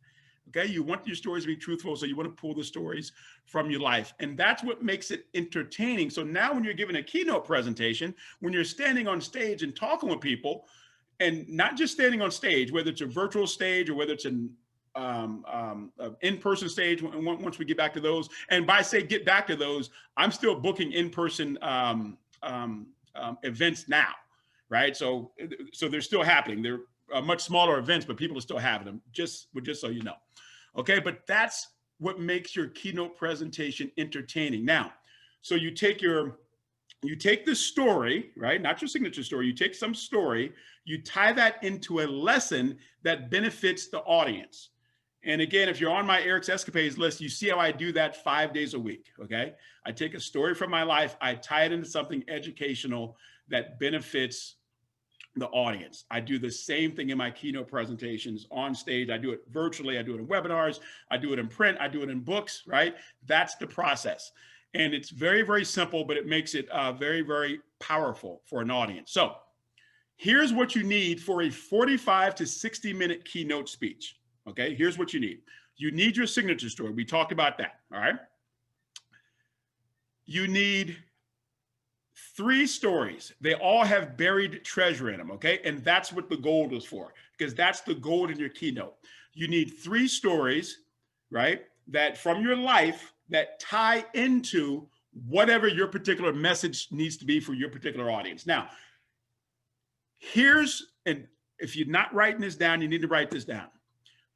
Okay, you want your stories to be truthful, so you want to pull the stories from your life. And that's what makes it entertaining. So now when you're giving a keynote presentation, when you're standing on stage and talking with people, and not just standing on stage, whether it's a virtual stage or whether it's an in-person stage, once we get back to those. And by say get back to those, I'm still booking in-person events now, right? So they're still happening. They're much smaller events, but people are still having them, just so you know. Okay, but that's what makes your keynote presentation entertaining. Now, so you take the story, right? Not your signature story. You take some story, you tie that into a lesson that benefits the audience. And again, if you're on my Eric's Escapades list, you see how I do that 5 days a week, okay? I take a story from my life, I tie it into something educational that benefits the audience. I do the same thing in my keynote presentations on stage. I do it virtually, I do it in webinars, I do it in print, I do it in books, right? That's the process. And it's very, very simple, but it makes it very, very powerful for an audience. So here's what you need for a 45 to 60-minute keynote speech. Okay, here's what you need. You need your signature story. We talked about that, all right? You need 3 stories. They all have buried treasure in them, okay? And that's what the gold is for, because that's the gold in your keynote. You need 3 stories, right, that from your life that tie into whatever your particular message needs to be for your particular audience. Now, and if you're not writing this down, you need to write this down.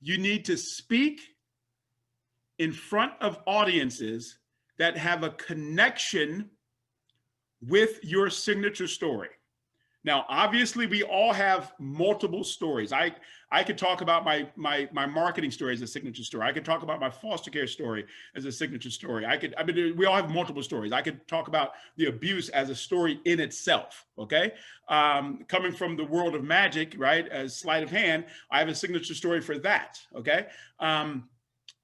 You need to speak in front of audiences that have a connection with your signature story. Now, obviously, we all have multiple stories. I could talk about my marketing story as a signature story. I could talk about my foster care story as a signature story. We all have multiple stories. I could talk about the abuse as a story in itself, okay? Coming from the world of magic, right, as sleight of hand, I have a signature story for that, okay?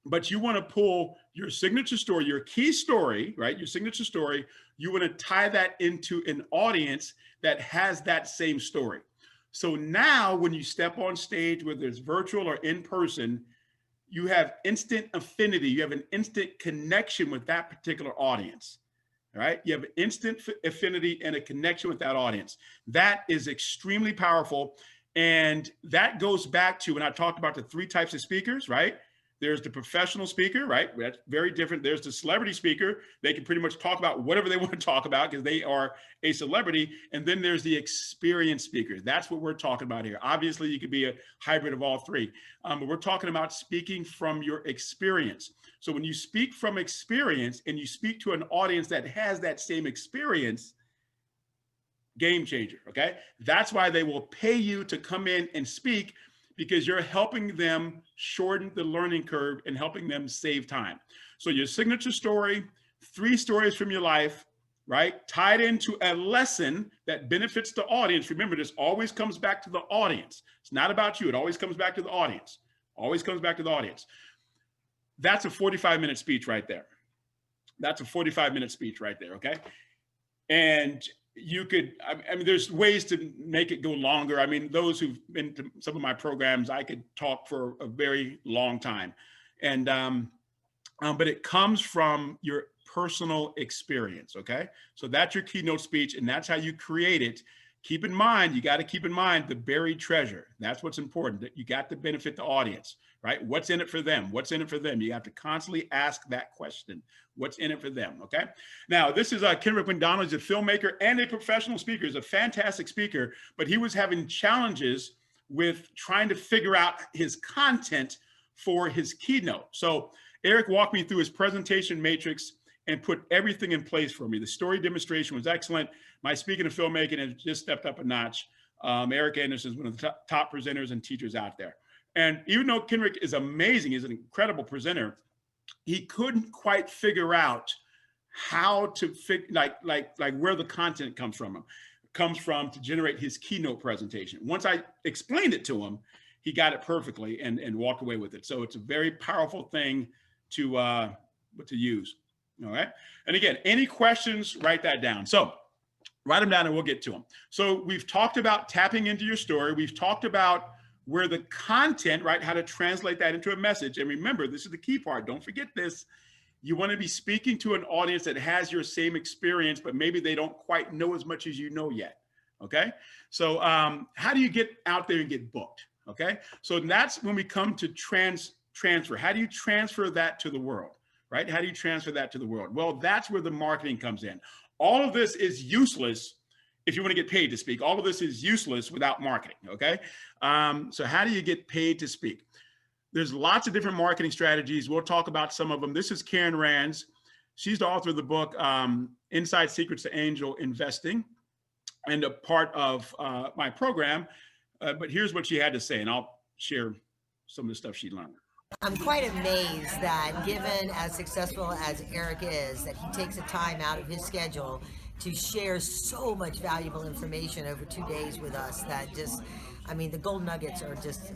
But you want to pull your signature story, your key story, right, your signature story, you want to tie that into an audience that has that same story. So now when you step on stage, whether it's virtual or in person, you have instant affinity. You have an instant connection with that particular audience, right? You have instant affinity and a connection with that audience. That is extremely powerful. And that goes back to when I talked about the 3 types of speakers, right? There's the professional speaker, right? That's very different. There's the celebrity speaker. They can pretty much talk about whatever they want to talk about because they are a celebrity. And then there's the experienced speaker. That's what we're talking about here. Obviously, you could be a hybrid of all 3. But we're talking about speaking from your experience. So when you speak from experience and you speak to an audience that has that same experience, game changer, okay? That's why they will pay you to come in and speak, because you're helping them shorten the learning curve and helping them save time. So your signature story, 3 stories from your life, right? Tied into a lesson that benefits the audience. Remember, this always comes back to the audience. It's not about you. It always comes back to the audience. Always comes back to the audience. That's a 45-minute speech right there. That's a 45-minute speech right there, okay? And you could, I mean, there's ways to make it go longer. I mean, those who've been to some of my programs, I could talk for a very long time. And, but it comes from your personal experience, okay? So that's your keynote speech, and that's how you create it. Keep in mind, you got to keep in mind the buried treasure. That's what's important, that you got to benefit the audience, right? What's in it for them? What's in it for them? You have to constantly ask that question. What's in it for them, okay? Now, this is Kenrick McDonald. He's a filmmaker and a professional speaker. He's a fantastic speaker, but he was having challenges with trying to figure out his content for his keynote. So Eric walked me through his presentation matrix and put everything in place for me. The story demonstration was excellent. My speaking and filmmaking has just stepped up a notch. Eric Anderson is one of the top presenters and teachers out there. And even though Kenrick is amazing, he's an incredible presenter, he couldn't quite figure out how to like where the content comes from to generate his keynote presentation. Once I explained it to him, he got it perfectly and walked away with it. So it's a very powerful thing to use. All right. And again, any questions, write that down. So write them down and we'll get to them. So we've talked about tapping into your story. We've talked about where the content, right, how to translate that into a message. And remember, this is the key part. Don't forget this. You want to be speaking to an audience that has your same experience, but maybe they don't quite know as much as you know yet. Okay. So how do you get out there and get booked? Okay. So that's when we come to transfer. How do you transfer that to the world? Right? How do you transfer that to the world? Well, that's where the marketing comes in. All of this is useless if you want to get paid to speak. All of this is useless without marketing, okay? So how do you get paid to speak? There's lots of different marketing strategies. We'll talk about some of them. This is Karen Rands. She's the author of the book, Inside Secrets to Angel Investing, and a part of my program. But here's what she had to say, and I'll share some of the stuff she learned. I'm quite amazed that given as successful as Eric is, that he takes the time out of his schedule to share so much valuable information over 2 days with us that just, I mean, the gold nuggets are just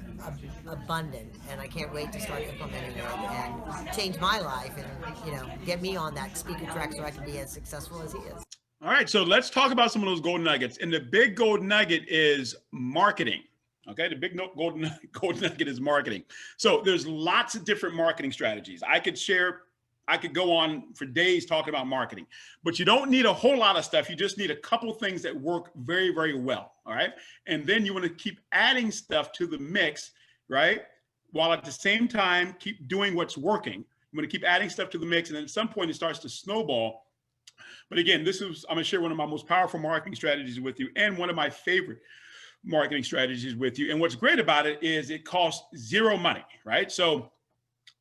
abundant, and I can't wait to start implementing it and change my life and, you know, get me on that speaker track so I can be as successful as he is. All right, so let's talk about some of those gold nuggets. And the big gold nugget is marketing. Okay, the big gold nugget is marketing. So there's lots of different marketing strategies. I could go on for days talking about marketing, but you don't need a whole lot of stuff. You just need a couple things that work very, very well. All right. And then you want to keep adding stuff to the mix, right? While at the same time, keep doing what's working. You want to keep adding stuff to the mix. And then at some point it starts to snowball. But again, I'm going to share one of my most powerful marketing strategies with you and one of my favorite marketing strategies with you. And what's great about it is it costs zero money, right? So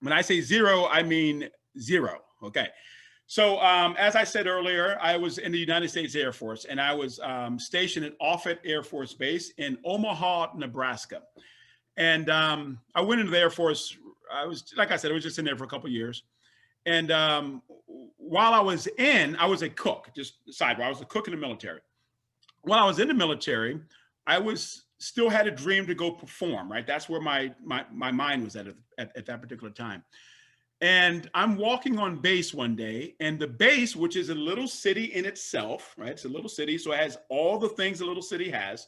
when I say zero, I mean zero. Okay. So as I said earlier, I was in the United States Air Force, and I was stationed at Offutt Air Force Base in Omaha, Nebraska. And I went into the Air Force. Like I said, I was just in there for a couple of years. And while I was a cook, just sidebar, I was a cook in the military. While I was in the military, I still had a dream to go perform, right? That's where my mind was at that particular time. And I'm walking on base one day, and the base, which is a little city in itself, right? It's a little city, so it has all the things a little city has.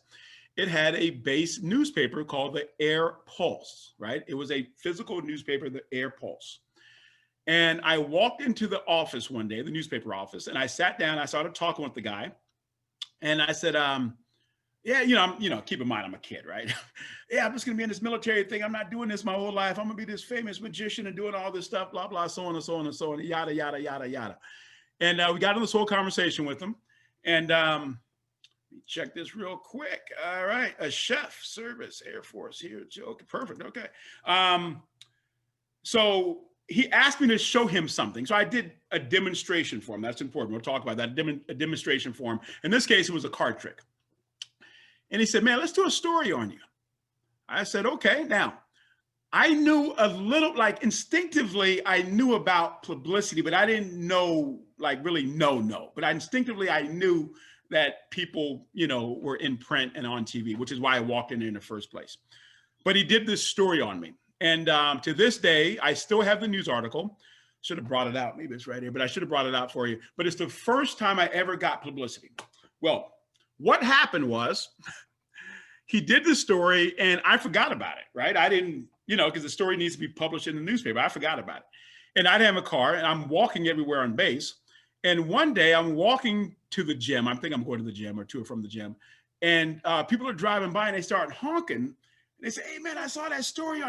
It had a base newspaper called the Air Pulse, right? It was a physical newspaper, the Air Pulse. And I walked into the office one day, the newspaper office, and I sat down, I started talking with the guy, and I said, yeah, keep in mind, I'm a kid, right? Yeah, I'm just going to be in this military thing. I'm not doing this my whole life. I'm going to be this famous magician and doing all this stuff, blah, blah, so on and so on and so on, yada, yada, yada, yada. And we got in this whole conversation with him. And check this real quick. All right. A chef, service, Air Force here. Okay, perfect. Okay. So he asked me to show him something. So I did a demonstration for him. That's important. We'll talk about that, a demonstration for him. In this case, it was a card trick. And he said, man, let's do a story on you. I said, okay. Now, I knew a little, like instinctively, I knew about publicity, but I didn't know, like really know. But instinctively, I knew that people, were in print and on TV, which is why I walked in there in the first place. But he did this story on me. And to this day, I still have the news article. should have brought it out. Maybe it's right here, but I should have brought it out for you. But it's the first time I ever got publicity. Well, what happened was he did the story and I forgot about it, right? I didn't, because the story needs to be published in the newspaper. I forgot about it. And I didn't have a car and I'm walking everywhere on base. And one day I'm walking to the gym. I think I'm going to the gym or to or from the gym. And people are driving by and they start honking. They say, hey, man, I saw that story.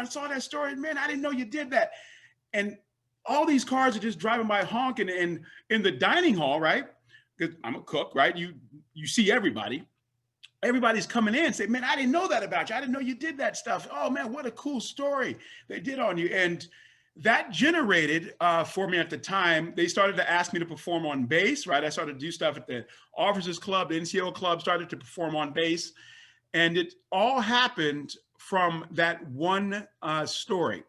Man, I didn't know you did that. And all these cars are just driving by honking. And in the dining hall, right? Because I'm a cook, right? You see everybody. Everybody's coming in and say, man, I didn't know that about you. I didn't know you did that stuff. Oh, man, what a cool story they did on you. And that generated for me at the time, they started to ask me to perform on base, right? I started to do stuff at the Officers Club, the NCO Club, started to perform on base. And it all happened from that one story.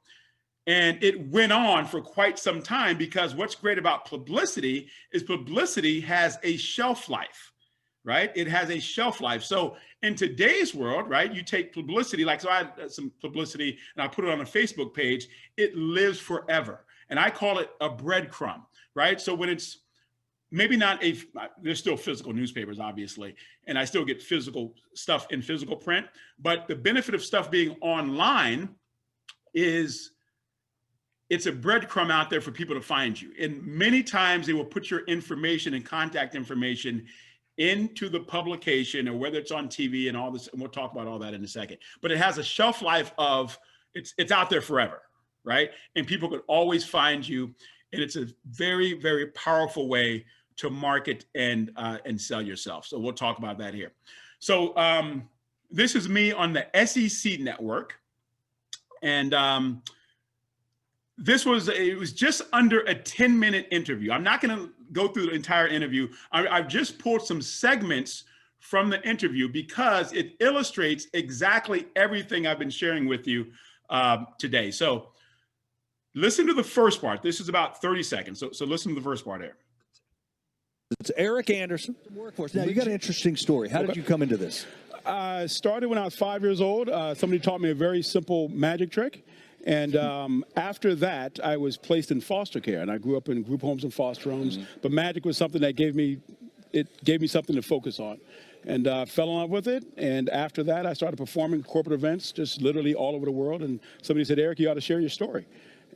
And it went on for quite some time because what's great about publicity is publicity has a shelf life, right? It has a shelf life. So in today's world, right, you take publicity, like, so I had some publicity and I put it on a Facebook page, it lives forever. And I call it a breadcrumb, right? So when it's maybe not there's still physical newspapers, obviously, and I still get physical stuff in physical print, but the benefit of stuff being online is it's a breadcrumb out there for people to find you. And many times they will put your information and contact information into the publication, or whether it's on TV and all this, and we'll talk about all that in a second. But it has a shelf life of it's out there forever, right? And people could always find you, and it's a very, very powerful way to market and sell yourself. So we'll talk about that here. So this is me on the SEC network, and it was just under a 10-minute interview. I'm not going to go through the entire interview. I've just pulled some segments from the interview because it illustrates exactly everything I've been sharing with you today. So listen to the first part. This is about 30 seconds. So listen to the first part here. It's Eric Anderson. Workforce. Now, you got an interesting story. How did you come into this? I started when I was 5 years old. Somebody taught me a very simple magic trick. And after that, I was placed in foster care, and I grew up in group homes and foster homes. But magic was something that gave me something to focus on, and fell in love with it. And after that, I started performing corporate events, just literally all over the world. And somebody said, Eric, you ought to share your story.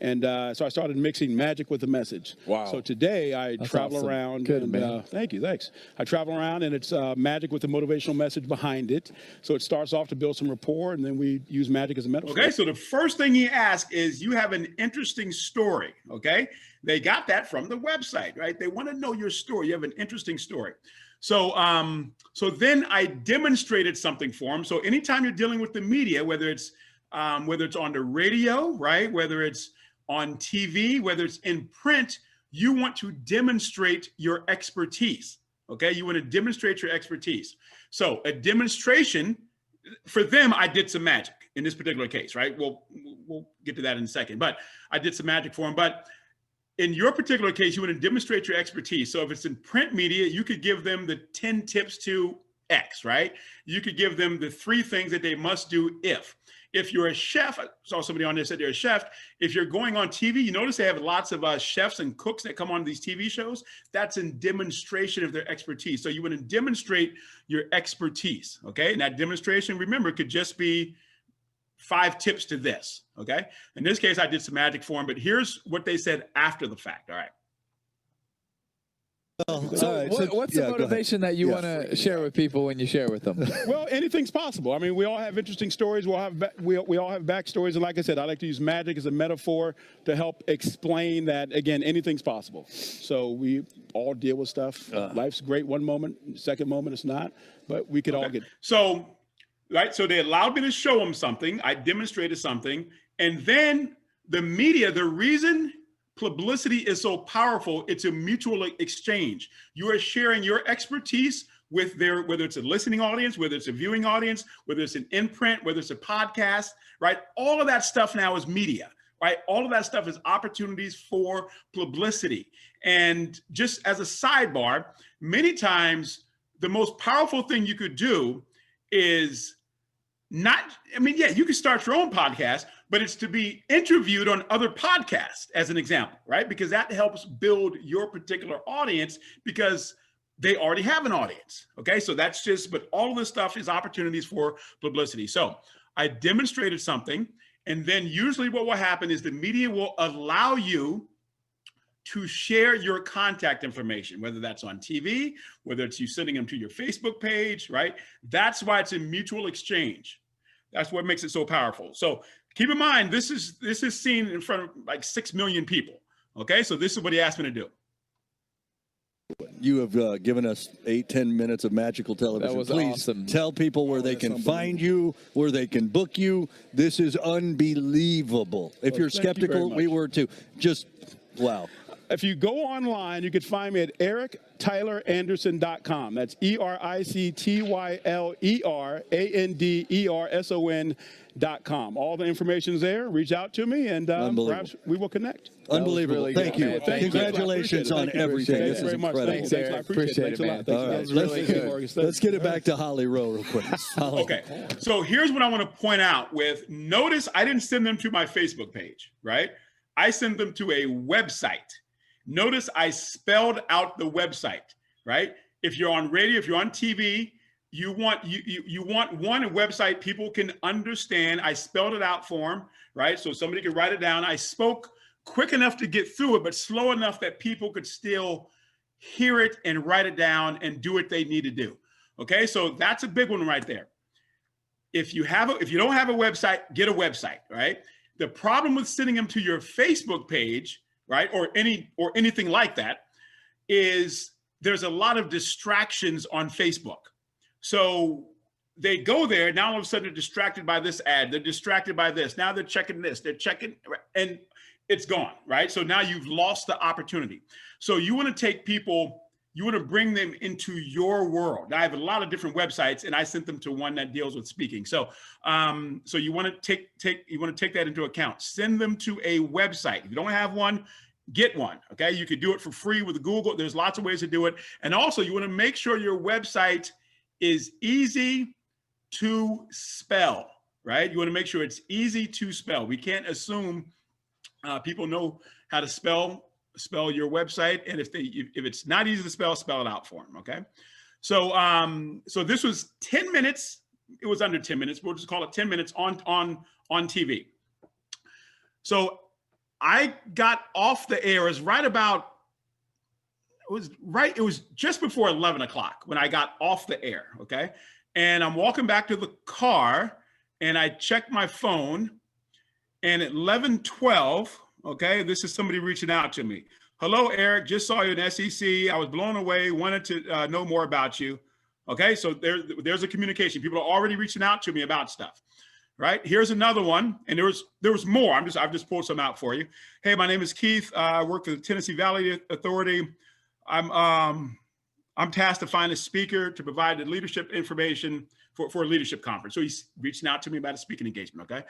And so I started mixing magic with the message. Wow. So today I travel awesome. around. Good, and, man. Thanks. I travel around and it's magic with the motivational message behind it. So it starts off to build some rapport, and then we use magic as a metaphor. Okay, so the first thing he asks is, you have an interesting story, okay? They got that from the website, right? They want to know your story. You have an interesting story. So, so then I demonstrated something for him. So anytime you're dealing with the media, whether it's on the radio, right? Whether it's on TV, whether it's in print, you want to demonstrate your expertise, okay? You want to demonstrate your expertise. So a demonstration, for them, I did some magic in this particular case, right? We'll get to that in a second, but I did some magic for them. But in your particular case, you want to demonstrate your expertise. So if it's in print media, you could give them the 10 tips to X, right? You could give them the 3 things that they must do if you're a chef. I saw somebody on there said they're a chef. If you're going on TV, you notice they have lots of chefs and cooks that come on these TV shows. That's in demonstration of their expertise. So you want to demonstrate your expertise, okay? And that demonstration, remember, could just be 5 tips to this, okay? In this case, I did some magic for them, but here's what they said after the fact, all right? So what's the motivation that you want to share with people when you share with them? Well, anything's possible. I mean, we all have interesting stories. We all have backstories. And like I said, I like to use magic as a metaphor to help explain that, again, anything's possible. So we all deal with stuff. Life's great one moment, second moment it's not. But we could all get... So, right, so they allowed me to show them something. I demonstrated something. And then the media, the reason publicity is so powerful, it's a mutual exchange. You are sharing your expertise with whether it's a listening audience, whether it's a viewing audience, whether it's an imprint, whether it's a podcast, right? All of that stuff now is media, right? All of that stuff is opportunities for publicity. And just as a sidebar, many times the most powerful thing you could do is you can start your own podcast, but it's to be interviewed on other podcasts as an example, right? Because that helps build your particular audience because they already have an audience. Okay, so that's just, but all of this stuff is opportunities for publicity. So I demonstrated something, and then usually what will happen is the media will allow you to share your contact information, whether that's on TV, whether it's you sending them to your Facebook page, right? That's why it's a mutual exchange. That's what makes it so powerful. So keep in mind, this is seen in front of like 6 million people. Okay, so this is what he asked me to do. You have given us 8-10 minutes of magical television. That was Please awesome. Tell people where they can find you, where they can book you. This is unbelievable. If you're skeptical, we were too. Just, wow. If you go online, you can find me at erictyleranderson.com. That's EricTyleranderson.com. All the information's there. Reach out to me, and perhaps we will connect. Unbelievable. Really Thank you. Congratulations on everything. Thank this you is very much. incredible. Thanks, I appreciate it, man. All right. Let's get it back to Holly Rowe real quick. Holly. Okay, so here's what I want to point out with, notice I didn't send them to my Facebook page, right? I sent them to a website. Notice I spelled out the website, right? If you're on radio, if you're on TV, you want one website people can understand. I spelled it out for them, right? So somebody could write it down. I spoke quick enough to get through it, but slow enough that people could still hear it and write it down and do what they need to do. Okay, so that's a big one right there. If you don't have a website, get a website, right? The problem with sending them to your Facebook page, right, or anything like that, is there's a lot of distractions on Facebook. So they go there, now all of a sudden they're distracted by this ad, they're distracted by this, now they're checking this, they're checking, and it's gone, right? So now you've lost the opportunity. So you want to take people, you want to bring them into your world. Now, I have a lot of different websites, and I sent them to one that deals with speaking. So, so you want to take that into account. Send them to a website. If you don't have one, get one. Okay, you could do it for free with Google. There's lots of ways to do it. And also, you want to make sure your website is easy to spell. Right? You want to make sure it's easy to spell. We can't assume people know how to spell your website, and if it's not easy to spell it out for them. Okay, so so this was 10 minutes. It was under 10 minutes. We'll just call it 10 minutes on TV. So I got off the air. It was just before 11 o'clock when I got off the air. Okay, and I'm walking back to the car, and I checked my phone, and at 11:12. Okay, this is somebody reaching out to me. Hello, Eric, just saw you in SEC. I was blown away, wanted to know more about you. Okay, so there's a communication. People are already reaching out to me about stuff, right? Here's another one, and there was more. I've just pulled some out for you. Hey, my name is Keith. I work for the Tennessee Valley Authority. I'm tasked to find a speaker to provide the leadership information for a leadership conference. So he's reaching out to me about a speaking engagement, okay?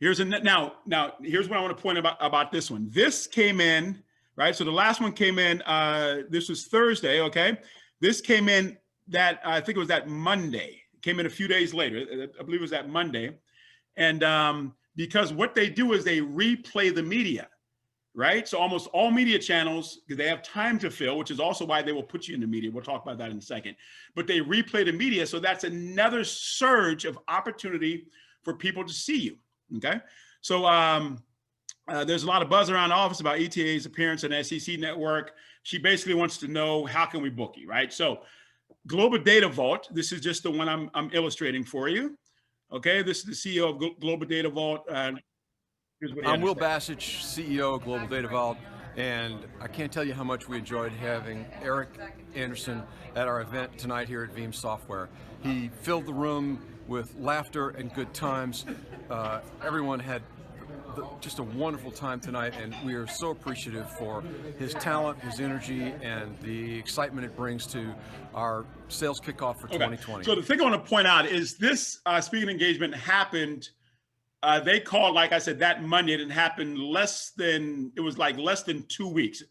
Here's what I want to point about this one. This came in, right? So the last one came in, this was Thursday, okay? This came in I think it was that Monday. It came in a few days later. I believe it was that Monday. And because what they do is they replay the media, right? So almost all media channels, because they have time to fill, which is also why they will put you in the media. We'll talk about that in a second. But they replay the media, so that's another surge of opportunity for people to see you. Okay, so there's a lot of buzz around the office about ETA's appearance on the SEC network. She basically wants to know, how can we book you, right? So Global Data Vault, this is just the one I'm illustrating for you. Okay, this is the CEO of Global Data Vault. I'm Will Bassich, CEO of Global Data Vault, and I can't tell you how much we enjoyed having Eric Anderson at our event tonight here at Veeam Software. He filled the room with laughter and good times. Everyone had just a wonderful time tonight, and we are so appreciative for his talent, his energy, and the excitement it brings to our sales kickoff for 2020. So the thing I want to point out is this speaking engagement happened, they called, like I said, that Monday. It happened less than 2 weeks.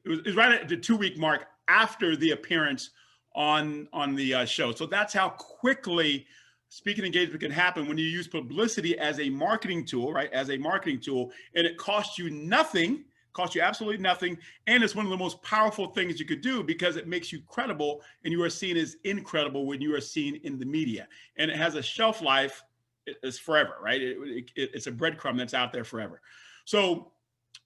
It was right at the 2-week mark after the appearance on the show. So that's how quickly speaking engagement can happen when you use publicity as a marketing tool, right? As a marketing tool, and it costs you nothing, costs you absolutely nothing. And it's one of the most powerful things you could do because it makes you credible, and you are seen as incredible when you are seen in the media. And it has a shelf life, it's forever, right? It's a breadcrumb that's out there forever. So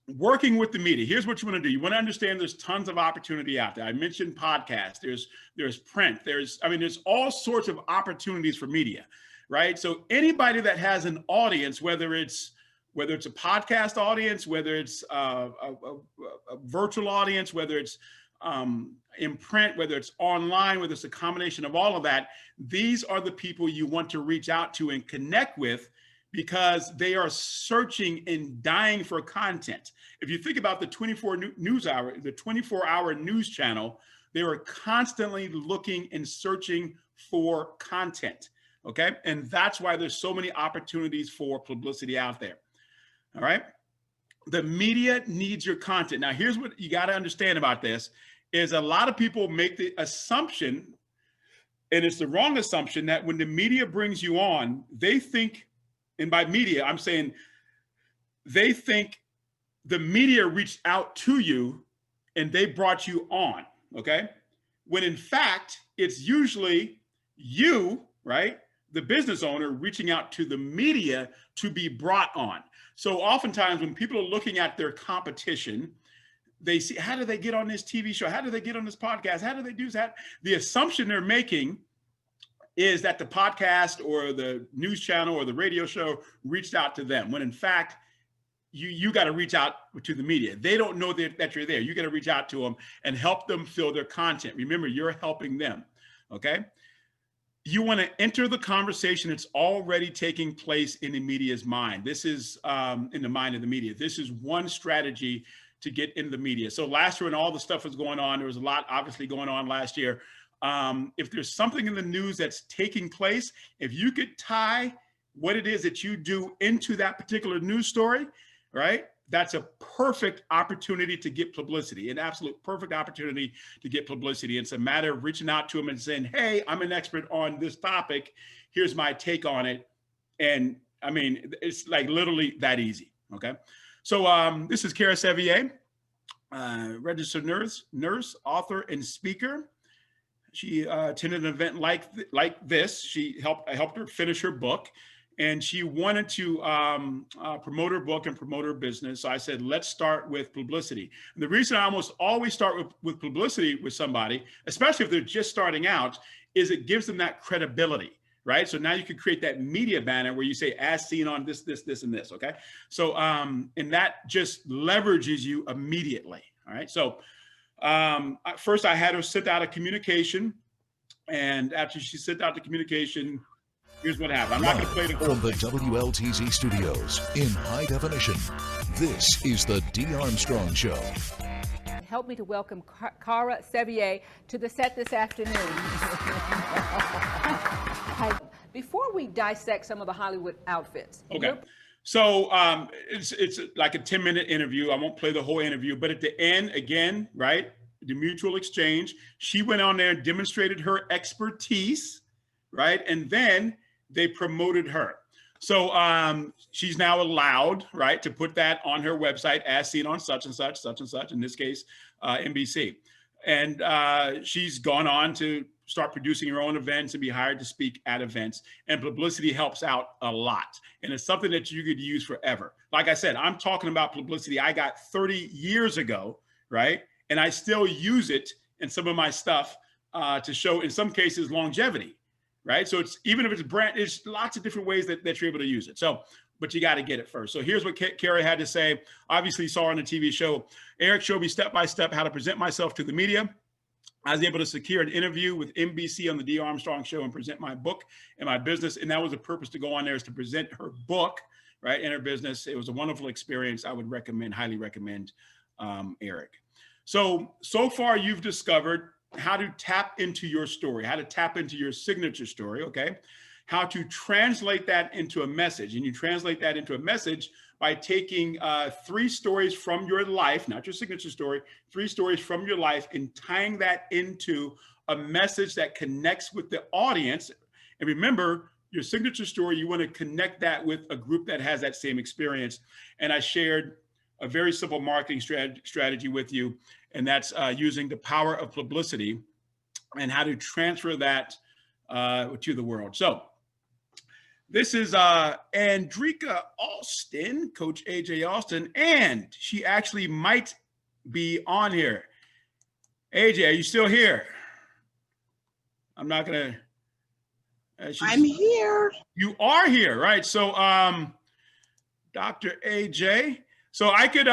working with the media, here's what you want to do. You want to understand there's tons of opportunity out there. I mentioned podcasts, there's print, there's all sorts of opportunities for media, right? So anybody that has an audience, whether it's a podcast audience, whether it's a virtual audience, whether it's in print, whether it's online, whether it's a combination of all of that, these are the people you want to reach out to and connect with, because they are searching and dying for content. If you think about the 24-hour news channel, they are constantly looking and searching for content, okay? And that's why there's so many opportunities for publicity out there, all right? The media needs your content. Now, here's what you gotta understand about this, is a lot of people make the assumption, and it's the wrong assumption, that when the media brings you on, they think, and by media, I'm saying they think the media reached out to you and they brought you on, okay? When in fact, it's usually you, right? The business owner reaching out to the media to be brought on. So oftentimes when people are looking at their competition, they see, how do they get on this TV show? How do they get on this podcast? How do they do that? The assumption they're making is that the podcast or the news channel or the radio show reached out to them, when in fact, you got to reach out to the media. They don't know that you're there. You got to reach out to them and help them fill their content. Remember, you're helping them, okay? You want to enter the conversation that's already taking place in the media's mind. This is in the mind of the media. This is one strategy to get into the media. So last year, when all the stuff was going on, there was a lot obviously going on last year. If there's something in the news that's taking place, if you could tie what it is that you do into that particular news story, right? That's a perfect opportunity to get publicity, an absolute perfect opportunity to get publicity. It's a matter of reaching out to them and saying, hey, I'm an expert on this topic. Here's my take on it. And I mean, it's like literally that easy, okay? So this is Kara Sevier, registered nurse, author, and speaker. She attended an event like this. I helped her finish her book, and she wanted to promote her book and promote her business. So I said, let's start with publicity. And the reason I almost always start with publicity with somebody, especially if they're just starting out, is it gives them that credibility, right? So now you can create that media banner where you say, as seen on this, and this, okay? So, and that just leverages you immediately, all right? So, first I had her sit out a communication, and after she sit out the communication, here's what happened. I'm not going to play the from the WLTZ studios in high definition. This is the D. Armstrong Show. Help me to welcome Kara Sevier to the set this afternoon. Before we dissect some of the Hollywood outfits. Okay. So it's like a 10-minute interview. I won't play the whole interview, but at the end, again, right, the mutual exchange, she went on there and demonstrated her expertise, right? And then they promoted her. So she's now allowed, right, to put that on her website as seen on such and such, in this case, NBC. And she's gone on to start producing her own events and be hired to speak at events. And publicity helps out a lot. And it's something that you could use forever. Like I said, I'm talking about publicity I got 30 years ago, right? And I still use it in some of my stuff to show, in some cases, longevity, right? So it's, even if it's brand, there's lots of different ways that you're able to use it. So, but you got to get it first. So here's what Kara had to say. Obviously, you saw her on the TV show. Eric showed me step-by-step how to present myself to the media. I was able to secure an interview with NBC on the D. Armstrong Show and present my book and my business. And that was the purpose to go on there, is to present her book, right, and her business. It was a wonderful experience. I would recommend, highly recommend Eric. So far you've discovered how to tap into your story, how to tap into your signature story, okay? How to translate that into a message. And you translate that into a message by taking 3 stories from your life, not your signature story, 3 stories from your life, and tying that into a message that connects with the audience. And remember, your signature story, you want to connect that with a group that has that same experience. And I shared a very simple marketing strategy with you, and that's using the power of publicity and how to transfer that to the world. So this is Andrika Austin, Coach AJ Austin, and she actually might be on here. AJ, are you still here? I'm not gonna. I'm here. You are here, right? So, Dr. AJ, so I could,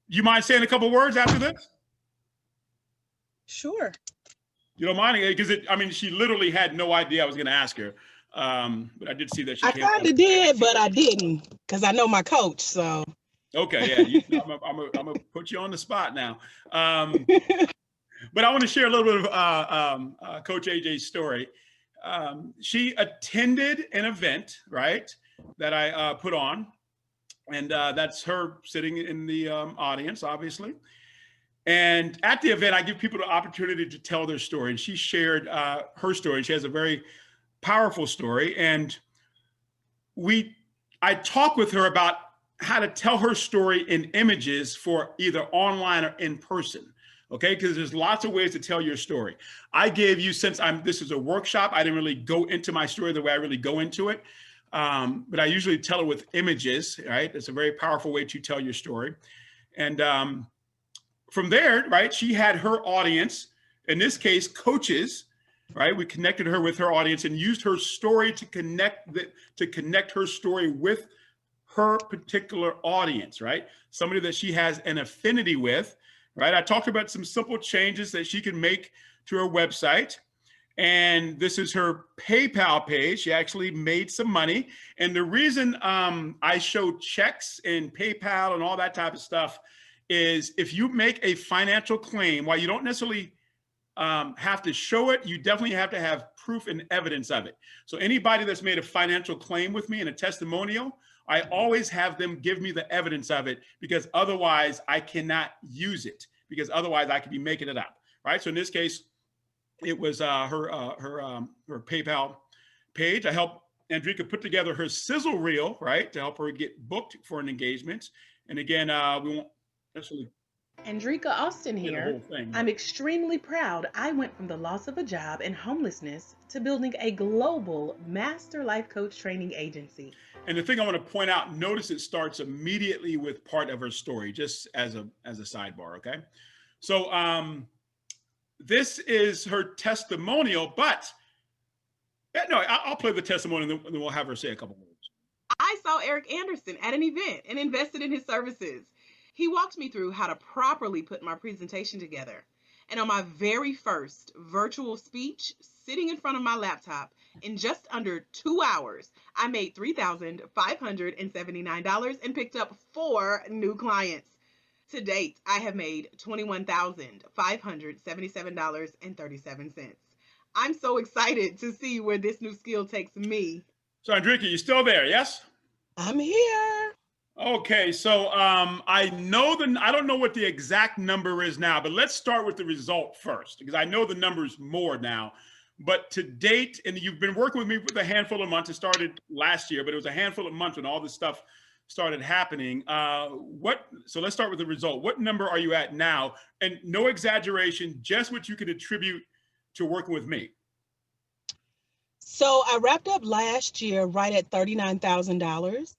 you mind saying a couple words after this? Sure. You don't mind? Because I mean, she literally had no idea I was going to ask her. But I did see that she came. I kind of did, but I didn't, because I know my coach, so. Okay, yeah, I'm gonna put you on the spot now. But I want to share a little bit of Coach AJ's story. She attended an event, right, that I put on, and that's her sitting in the audience, obviously. And at the event, I give people the opportunity to tell their story, and she shared her story. She has a very powerful story, and I talked with her about how to tell her story in images for either online or in person. Okay, because there's lots of ways to tell your story. I gave you, since this is a workshop, I didn't really go into my story the way I really go into it. But I usually tell it with images, right? It's a very powerful way to tell your story. And from there, right, she had her audience, in this case, coaches, right? We connected her with her audience and used her story to connect her story with her particular audience, right? Somebody that she has an affinity with, right? I talked about some simple changes that she can make to her website. And this is her PayPal page. She actually made some money. And the reason I show checks and PayPal and all that type of stuff is if you make a financial claim, while you don't necessarily have to show it, you definitely have to have proof and evidence of it. So anybody that's made a financial claim with me in a testimonial, I always have them give me the evidence of it, because otherwise I cannot use it, because otherwise I could be making it up, right? So in this case, it was her PayPal page. I helped Andrika put together her sizzle reel, right, to help her get booked for an engagement. And again, we won't necessarily. Andrika Austin here. I'm extremely proud I went from the loss of a job and homelessness to building a global master life coach training agency. And the thing I want to point out, notice it starts immediately with part of her story, just as a sidebar, okay? So this is her testimonial, but no, I'll play the testimonial and then we'll have her say a couple words. I saw Eric Anderson at an event and invested in his services. He walked me through how to properly put my presentation together. And on my very first virtual speech, sitting in front of my laptop, in just under 2 hours, I made $3,579 and picked up 4 new clients. To date, I have made $21,577.37. I'm so excited to see where this new skill takes me. So Andrika, you still there, yes? I'm here. Okay, so I don't know what the exact number is now, but let's start with the result first, because I know the number's more now. But to date, and you've been working with me with a handful of months. It started last year, but it was a handful of months when all this stuff started happening. So let's start with the result. What number are you at now? And no exaggeration, just what you could attribute to working with me. So I wrapped up last year right at $39,000.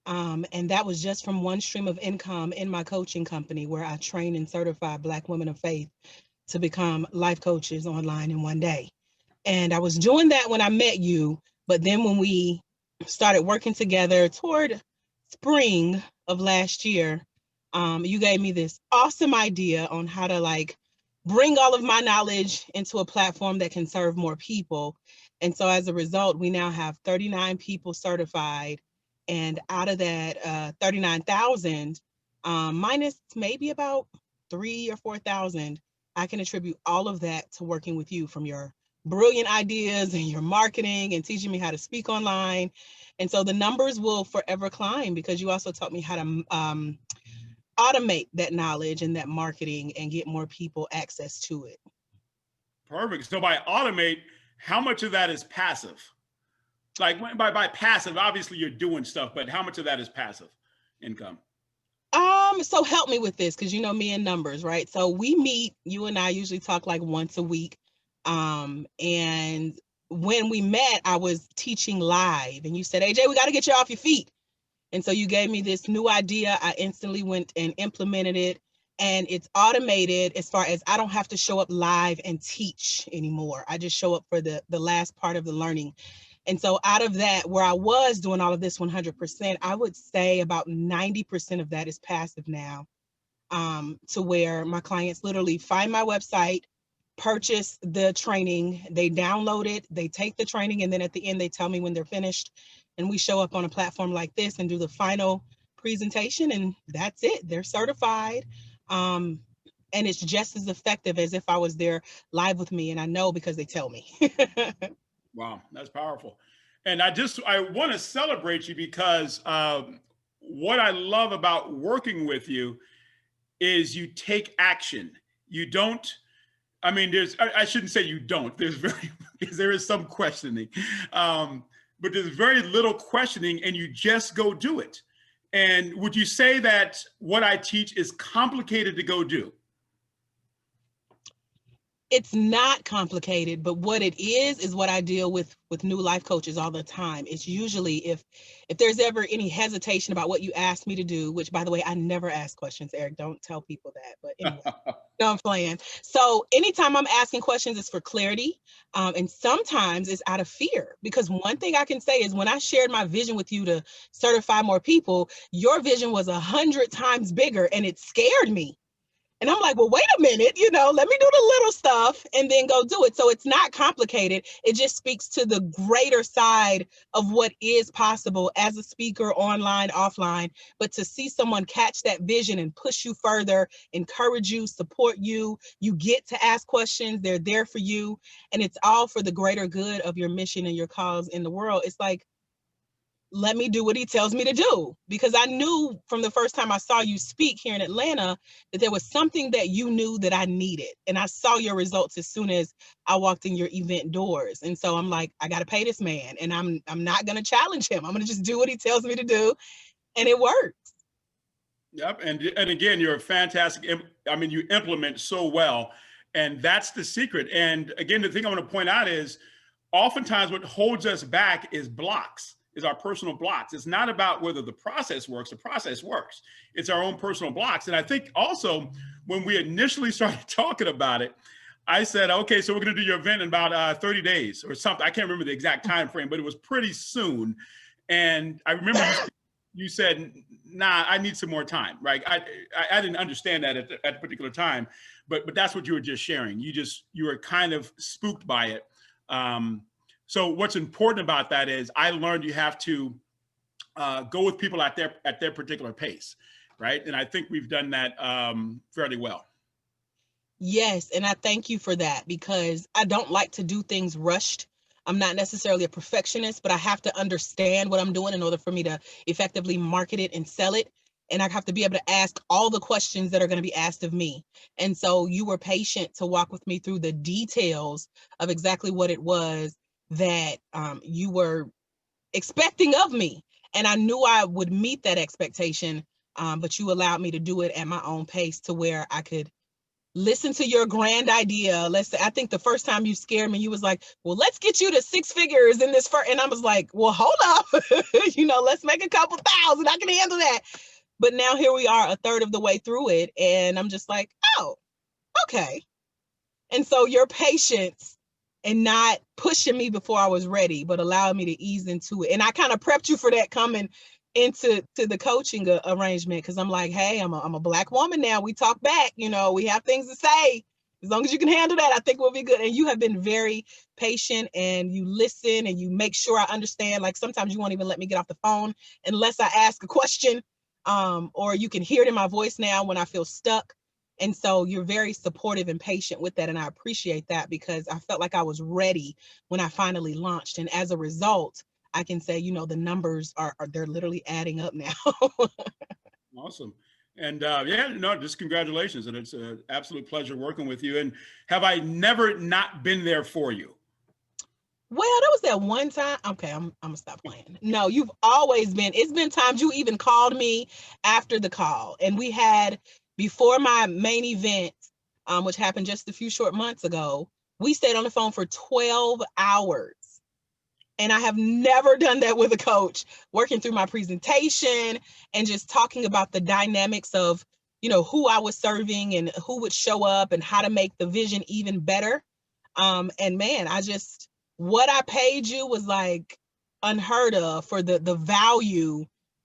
And that was just from one stream of income in my coaching company, where I train and certify Black women of faith to become life coaches online in one day. And I was doing that when I met you, but then when we started working together toward spring of last year, you gave me this awesome idea on how to bring all of my knowledge into a platform that can serve more people. And so as a result, we now have 39 people certified. And out of that 39,000, minus maybe about 3,000 or 4,000, I can attribute all of that to working with you, from your brilliant ideas and your marketing and teaching me how to speak online. And so the numbers will forever climb, because you also taught me how to automate that knowledge and that marketing and get more people access to it. Perfect. So by automate, how much of that is passive? Like by passive, obviously you're doing stuff, but how much of that is passive income? So help me with this, because you know me and numbers, right? So we meet, you and I usually talk like once a week. And when we met, I was teaching live and you said, AJ, we got to get you off your feet. And so you gave me this new idea. I instantly went and implemented it, and it's automated as far as I don't have to show up live and teach anymore. I just show up for the last part of the learning. And so out of that, where I was doing all of this 100%, I would say about 90% of that is passive now, to where my clients literally find my website, purchase the training, they download it, they take the training, and then at the end, they tell me when they're finished. And we show up on a platform like this and do the final presentation, and that's it. They're certified. And it's just as effective as if I was there live with me. And I know because they tell me. Wow, that's powerful. And I want to celebrate you because what I love about working with you is you take action. You don't, I mean, I shouldn't say you don't, because there is some questioning, but there's very little questioning and you just go do it. And would you say that what I teach is complicated to go do? It's not complicated, but what it is what I deal with new life coaches all the time. It's usually if there's ever any hesitation about what you asked me to do, which by the way, I never ask questions, Eric, don't tell people that, but anyway, no, I'm playing. So anytime I'm asking questions, it's for clarity. And sometimes it's out of fear, because one thing I can say is when I shared my vision with you to certify more people, your vision was 100 times bigger and it scared me. And I'm like, well, wait a minute, let me do the little stuff and then go do it. So it's not complicated. It just speaks to the greater side of what is possible as a speaker, online, offline. But to see someone catch that vision and push you further, encourage you, support you, you get to ask questions. They're there for you. And it's all for the greater good of your mission and your cause in the world. It's like, let me do what he tells me to do, because I knew from the first time I saw you speak here in Atlanta that there was something that you knew that I needed. And I saw your results as soon as I walked in your event doors. And so I'm like, I got to pay this man, and I'm not going to challenge him. I'm going to just do what he tells me to do. And it works. Yep. And again, you're a fantastic, I mean, you implement so well, and that's the secret. And again, the thing I want to point out is oftentimes what holds us back is blocks. Is our personal blocks. It's not about whether the process works. The process works. It's our own personal blocks. And I think also when we initially started talking about it, I said, okay, so we're going to do your event in about 30 days or something. I can't remember the exact time frame, but it was pretty soon. And I remember you said, nah, I need some more time, right? I didn't understand that at a particular time, but that's what you were just sharing. You were kind of spooked by it. So what's important about that is I learned you have to go with people at their particular pace, right? And I think we've done that fairly well. Yes, and I thank you for that, because I don't like to do things rushed. I'm not necessarily a perfectionist, but I have to understand what I'm doing in order for me to effectively market it and sell it. And I have to be able to ask all the questions that are going to be asked of me. And so you were patient to walk with me through the details of exactly what it was that you were expecting of me. And I knew I would meet that expectation, but you allowed me to do it at my own pace to where I could listen to your grand idea. Let's say, I think the first time you scared me, you was like, well, let's get you to 6 figures in this first. And I was like, well, hold up, let's make a couple thousand. I can handle that. But now here we are, a third of the way through it. And I'm just like, oh, okay. And so your patience and not pushing me before I was ready, but allowing me to ease into it. And I kind of prepped you for that coming into the coaching arrangement, because I'm like, hey, I'm a Black woman now. We talk back, we have things to say. As long as you can handle that, I think we'll be good. And you have been very patient, and you listen and you make sure I understand. Like sometimes you won't even let me get off the phone unless I ask a question, or you can hear it in my voice now when I feel stuck. And so you're very supportive and patient with that. And I appreciate that, because I felt like I was ready when I finally launched. And as a result, I can say, the numbers they're literally adding up now. Awesome. And just congratulations. And it's an absolute pleasure working with you. And have I never not been there for you? Well, that was that one time. Okay, I'm gonna stop playing. No, you've always been. It's been times you even called me after the call, and we had before my main event, which happened just a few short months ago. We stayed on the phone for 12 hours. And I have never done that with a coach, working through my presentation and just talking about the dynamics of, who I was serving and who would show up and how to make the vision even better. And man, what I paid you was like unheard of for the value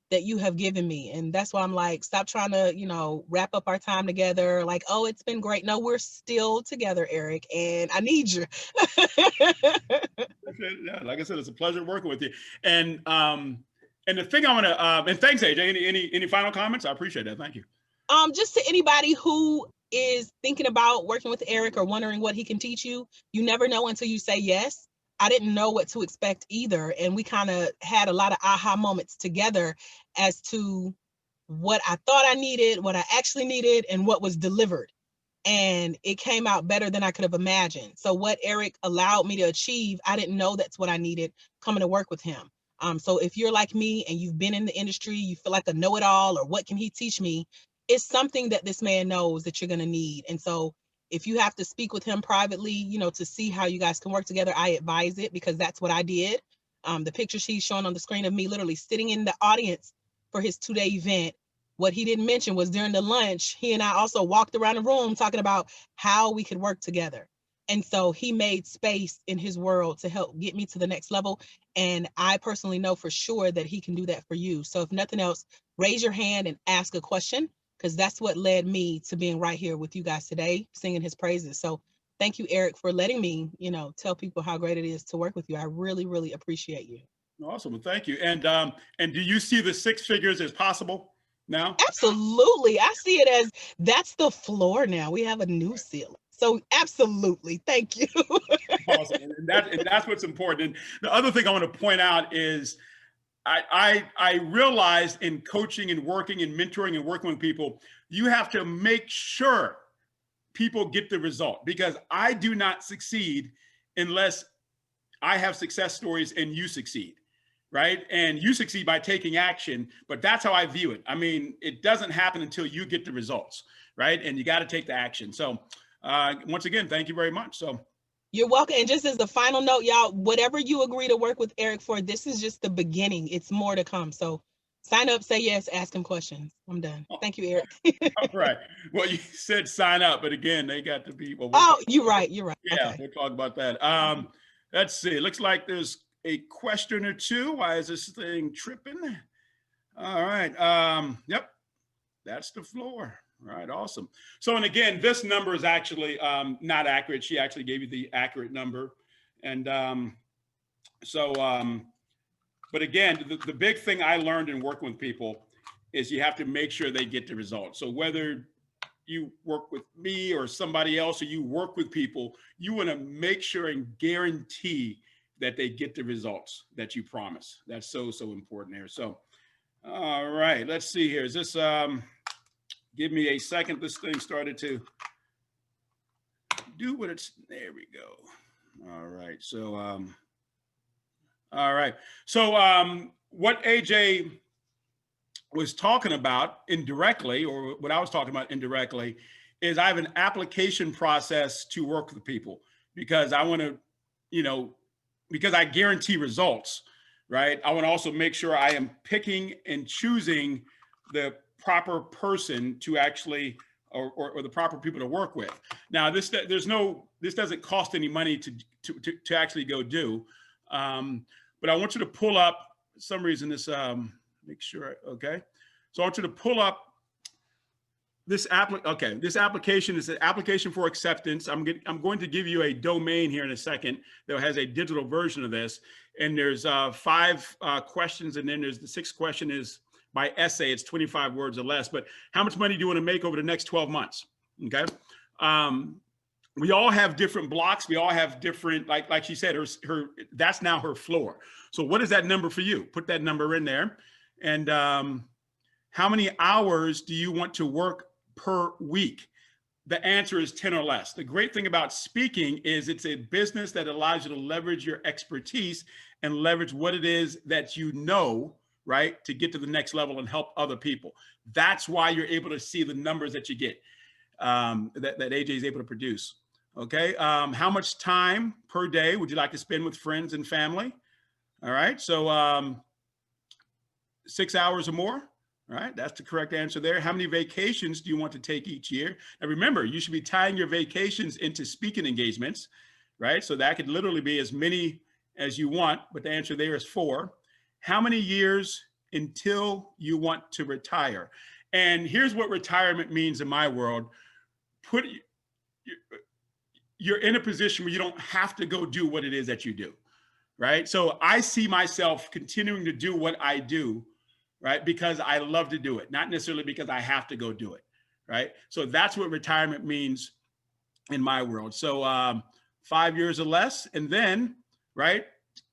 that you have given me. And that's why I'm like, stop trying to, wrap up our time together. Like, oh, it's been great. No, we're still together, Eric, and I need you. Yeah, like I said, it's a pleasure working with you. And the thing I want to, and thanks, AJ. Any final comments? I appreciate that. Thank you. Just to anybody who is thinking about working with Eric or wondering what he can teach you, you never know until you say yes. I didn't know what to expect either. And we kind of had a lot of aha moments together as to what I thought I needed, what I actually needed, and what was delivered. And it came out better than I could have imagined. So what Eric allowed me to achieve, I didn't know that's what I needed coming to work with him. So if you're like me and you've been in the industry, you feel like a know-it-all or what can he teach me? It's something that this man knows that you're going to need. And so if you have to speak with him privately, to see how you guys can work together, I advise it, because that's what I did. The pictures he's showing on the screen of me literally sitting in the audience for his 2-day event. What he didn't mention was during the lunch, he and I also walked around the room talking about how we could work together. And so he made space in his world to help get me to the next level. And I personally know for sure that he can do that for you. So if nothing else, raise your hand and ask a question, because that's what led me to being right here with you guys today, singing his praises. So thank you, Eric, for letting me, tell people how great it is to work with you. I really, really appreciate you. Awesome. Well, thank you. And do you see the 6 figures as possible now? Absolutely. I see it as that's the floor now. We have a new ceiling. So absolutely. Thank you. Awesome. And that's what's important. And the other thing I want to point out is I realized in coaching and working and mentoring and working with people, you have to make sure people get the result, because I do not succeed unless I have success stories and you succeed. Right? And you succeed by taking action, but that's how I view it. I mean, it doesn't happen until you get the results, right? And you got to take the action. So once again, thank you very much. So you're welcome. And just as the final note, y'all, whatever you agree to work with Eric for, this is just the beginning. It's more to come. So sign up, say yes, ask him questions. I'm done. Thank you, Eric. All right. Well, you said sign up, but again, they got to be. Well, you're right. You're right. Yeah, okay. We'll talk about that. Let's see. It looks like there's a question or two. Why is this thing tripping? All right. Yep. That's the floor. All right. Awesome. So, and again, this number is actually not accurate. She actually gave you the accurate number. And but again, the big thing I learned in working with people is you have to make sure they get the results. So whether you work with me or somebody else, or you work with people, you want to make sure and guarantee that they get the results that you promise. That's so important here. So, all right, let's see here. Is this, give me a second. This thing started to do what it's, there we go. All right. So, all right. So what AJ was talking about indirectly, or what I was talking about indirectly, is I have an application process to work with people, because I want to, because I guarantee results, right? I want to also make sure I am picking and choosing the proper person to actually, or the proper people to work with. Now, this doesn't cost any money to actually go do, but I want you to pull up. For some reason, this make sure, okay. So I want you to pull up this application is an application for acceptance. I'm going to give you a domain here in a second that has a digital version of this. And there's 5 questions, and then there's the 6th question is by essay. It's 25 words or less. But how much money do you want to make over the next 12 months? Okay. We all have different blocks. We all have different, like she said, her that's now her floor. So what is that number for you? Put that number in there. And how many hours do you want to work per week? the answer is 10 or less. The great thing about speaking is it's a business that allows you to leverage your expertise and leverage what it is that you know, right, to get to the next level and help other people. That's why you're able to see the numbers that you get, that AJ is able to produce. Okay, how much time per day would you like to spend with friends and family? All right, so 6 hours or more. All right, that's the correct answer there. How many vacations do you want to take each year? And remember, you should be tying your vacations into speaking engagements, right? So that could literally be as many as you want, but the answer there is 4. How many years until you want to retire? And here's what retirement means in my world. You're in a position where you don't have to go do what it is that you do, right? So I see myself continuing to do what I do, right? Because I love to do it, not necessarily because I have to go do it, right? So that's what retirement means in my world. So 5 years or less, and then, right,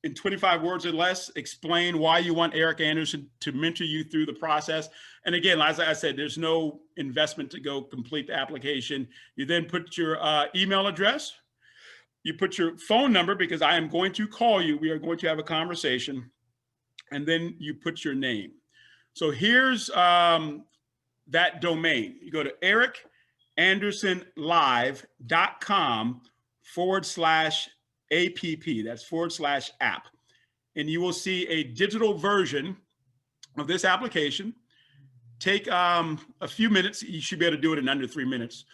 in 25 words or less, explain why you want Eric Anderson to mentor you through the process. And again, as I said, there's no investment to go complete the application. You then put your email address, you put your phone number, because I am going to call you. We are going to have a conversation, and then you put your name. So here's that domain. You go to ericandersonlive.com/app. That's /app. And you will see a digital version of this application. Take a few minutes. You should be able to do it in under 3 minutes.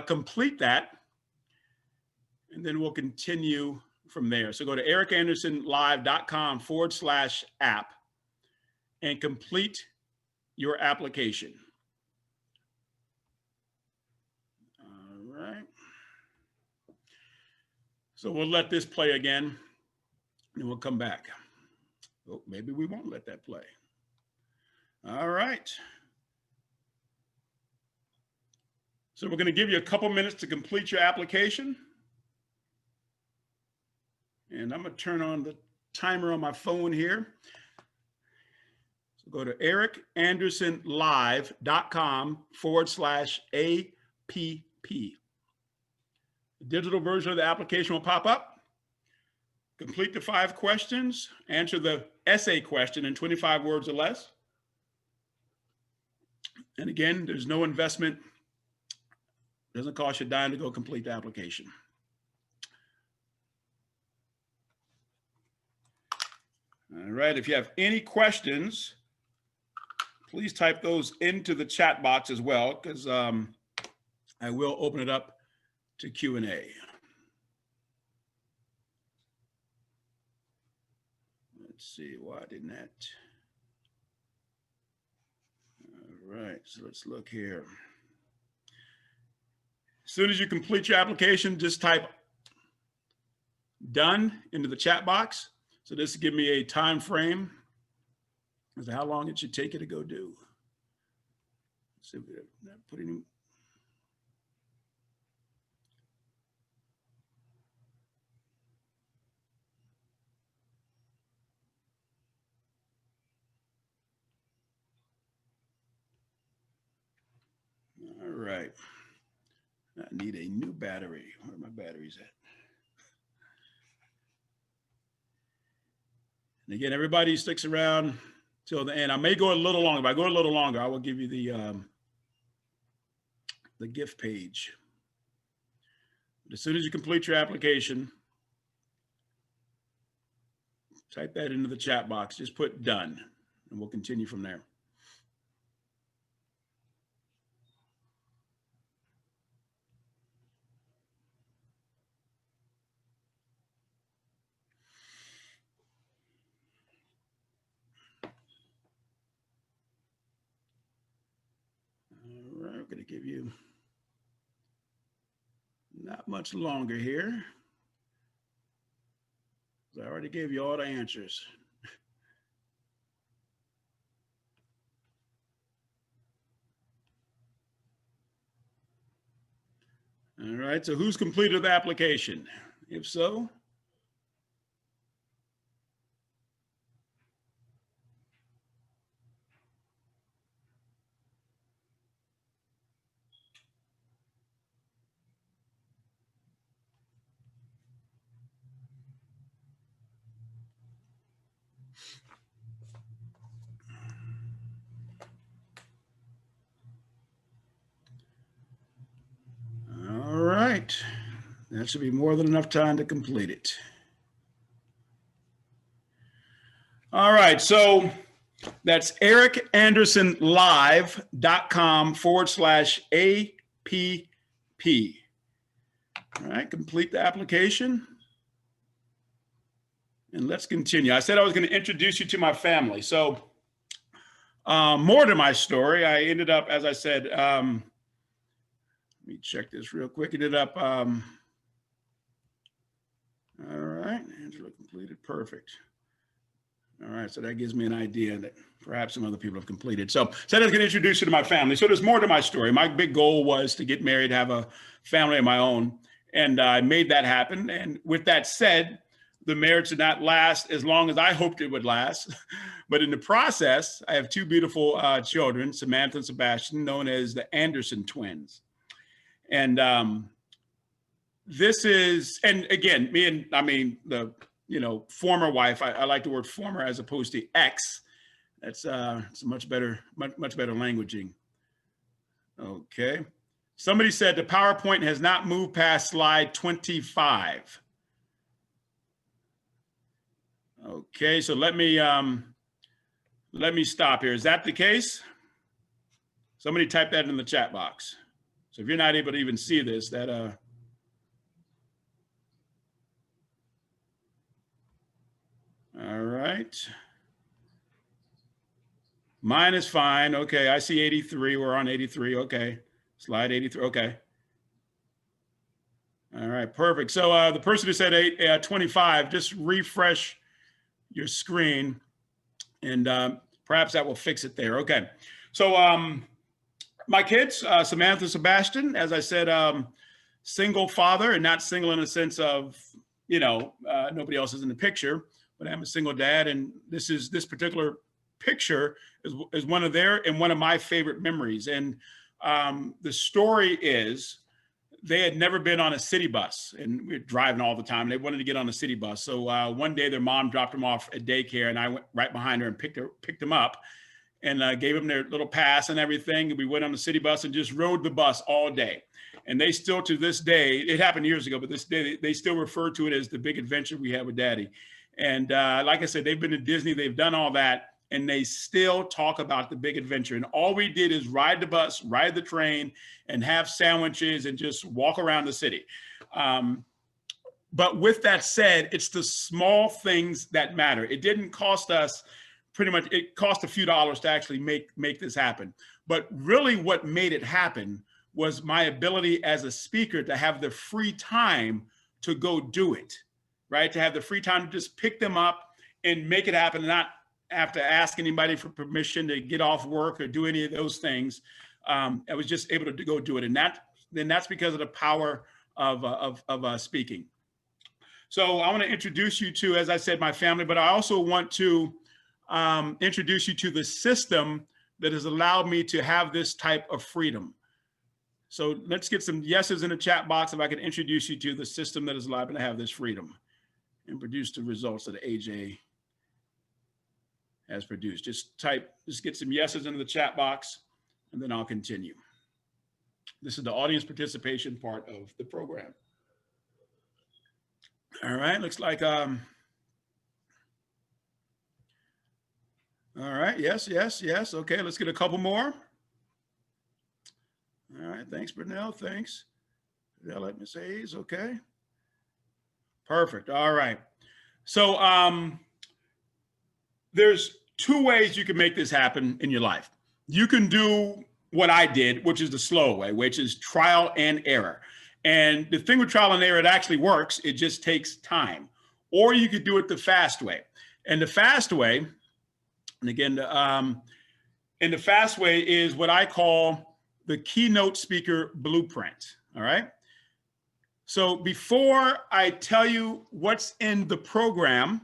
Complete that, and then we'll continue from there. So go to ericandersonlive.com/app and complete your application. All right. So we'll let this play again, and we'll come back. Oh, maybe we won't let that play. All right. So we're going to give you a couple minutes to complete your application. And I'm going to turn on the timer on my phone here. So go to ericandersonlive.com/app. The digital version of the application will pop up. Complete the 5 questions. Answer the essay question in 25 words or less. And again, there's no investment. It doesn't cost you a dime to go complete the application. All right, if you have any questions, please type those into the chat box as well, because I will open it up to Q&A. Let's see, why didn't that? All right, so let's look here. As soon as you complete your application, just type done into the chat box. So this will give me a time frame as to how long it should take you to go do. Let's see if we're not putting. All right. I need a new battery. Where are my batteries at? And again, everybody sticks around till the end. I may go a little longer. If I go a little longer, I will give you the gift page. But as soon as you complete your application, type that into the chat box. Just put done, and we'll continue from there. All right, we're going to give you not much longer here. I already gave you all the answers. All right, so who's completed the application? If so, All right. That should be more than enough time to complete it. All right. So that's ericandersonlive.com/APP. All right. Complete the application. And let's continue. I said I was going to introduce you to my family. So more to my story. I ended up, as I said, let me check this real quick. Ended up, all right, Angela completed, perfect. All right, so that gives me an idea that perhaps some other people have completed. So I was going to introduce you to my family. So there's more to my story. My big goal was to get married, have a family of my own, and I made that happen. And with that said, the marriage did not last as long as I hoped it would last. But in the process, I have two beautiful children, Samantha and Sebastian, known as the Anderson twins. And this is, and again, the former wife, I like the word former as opposed to ex. It's much better languaging. Okay. Somebody said the PowerPoint has not moved past slide 25. Okay, so let me stop here. Is that the case? Somebody type that in the chat box. So if you're not able to even see this, that all right. Mine is fine. Okay, I see 83. We're on 83. Okay, slide 83. Okay. All right, perfect. So the person who said 25, just refresh your screen, and perhaps that will fix it there. Okay, so my kids, Samantha, Sebastian, as I said, single father, and not single in the sense of nobody else is in the picture, but I'm a single dad, and this particular picture is one of their and one of my favorite memories. And the story is, they had never been on a city bus, and we were driving all the time. They wanted to get on a city bus. So one day their mom dropped them off at daycare, and I went right behind her and picked them up and gave them their little pass and everything. And we went on the city bus and just rode the bus all day. And they still, to this day, it happened years ago, but this day they still refer to it as the big adventure we had with Daddy. And like I said, they've been to Disney, they've done all that, and they still talk about the big adventure. And all we did is ride the bus, ride the train, and have sandwiches and just walk around the city. But with that said, it's the small things that matter. It didn't cost us pretty much, it cost a few dollars to actually make this happen. But really what made it happen was my ability as a speaker to have the free time to go do it, right? To have the free time to just pick them up and make it happen, and not have to ask anybody for permission to get off work or do any of those things. I was just able to go do it. And that's because of the power of speaking. So I want to introduce you to, as I said, my family, but I also want to introduce you to the system that has allowed me to have this type of freedom. So let's get some yeses in the chat box if I can introduce you to the system that has allowed me to have this freedom and produce the results that AJ has produced. Just get some yeses into the chat box, and then I'll continue. This is the audience participation part of the program. All right, looks like, all right, yes. Okay, let's get a couple more. All right, thanks, Brunel, thanks. Let me say, okay. Perfect, all right. So there's two ways you can make this happen in your life. You can do what I did, which is the slow way, which is trial and error. And the thing with trial and error, it actually works. It just takes time. Or you could do it the fast way. And the fast way, and again, the fast way is what I call the keynote speaker blueprint. All right. So before I tell you what's in the program,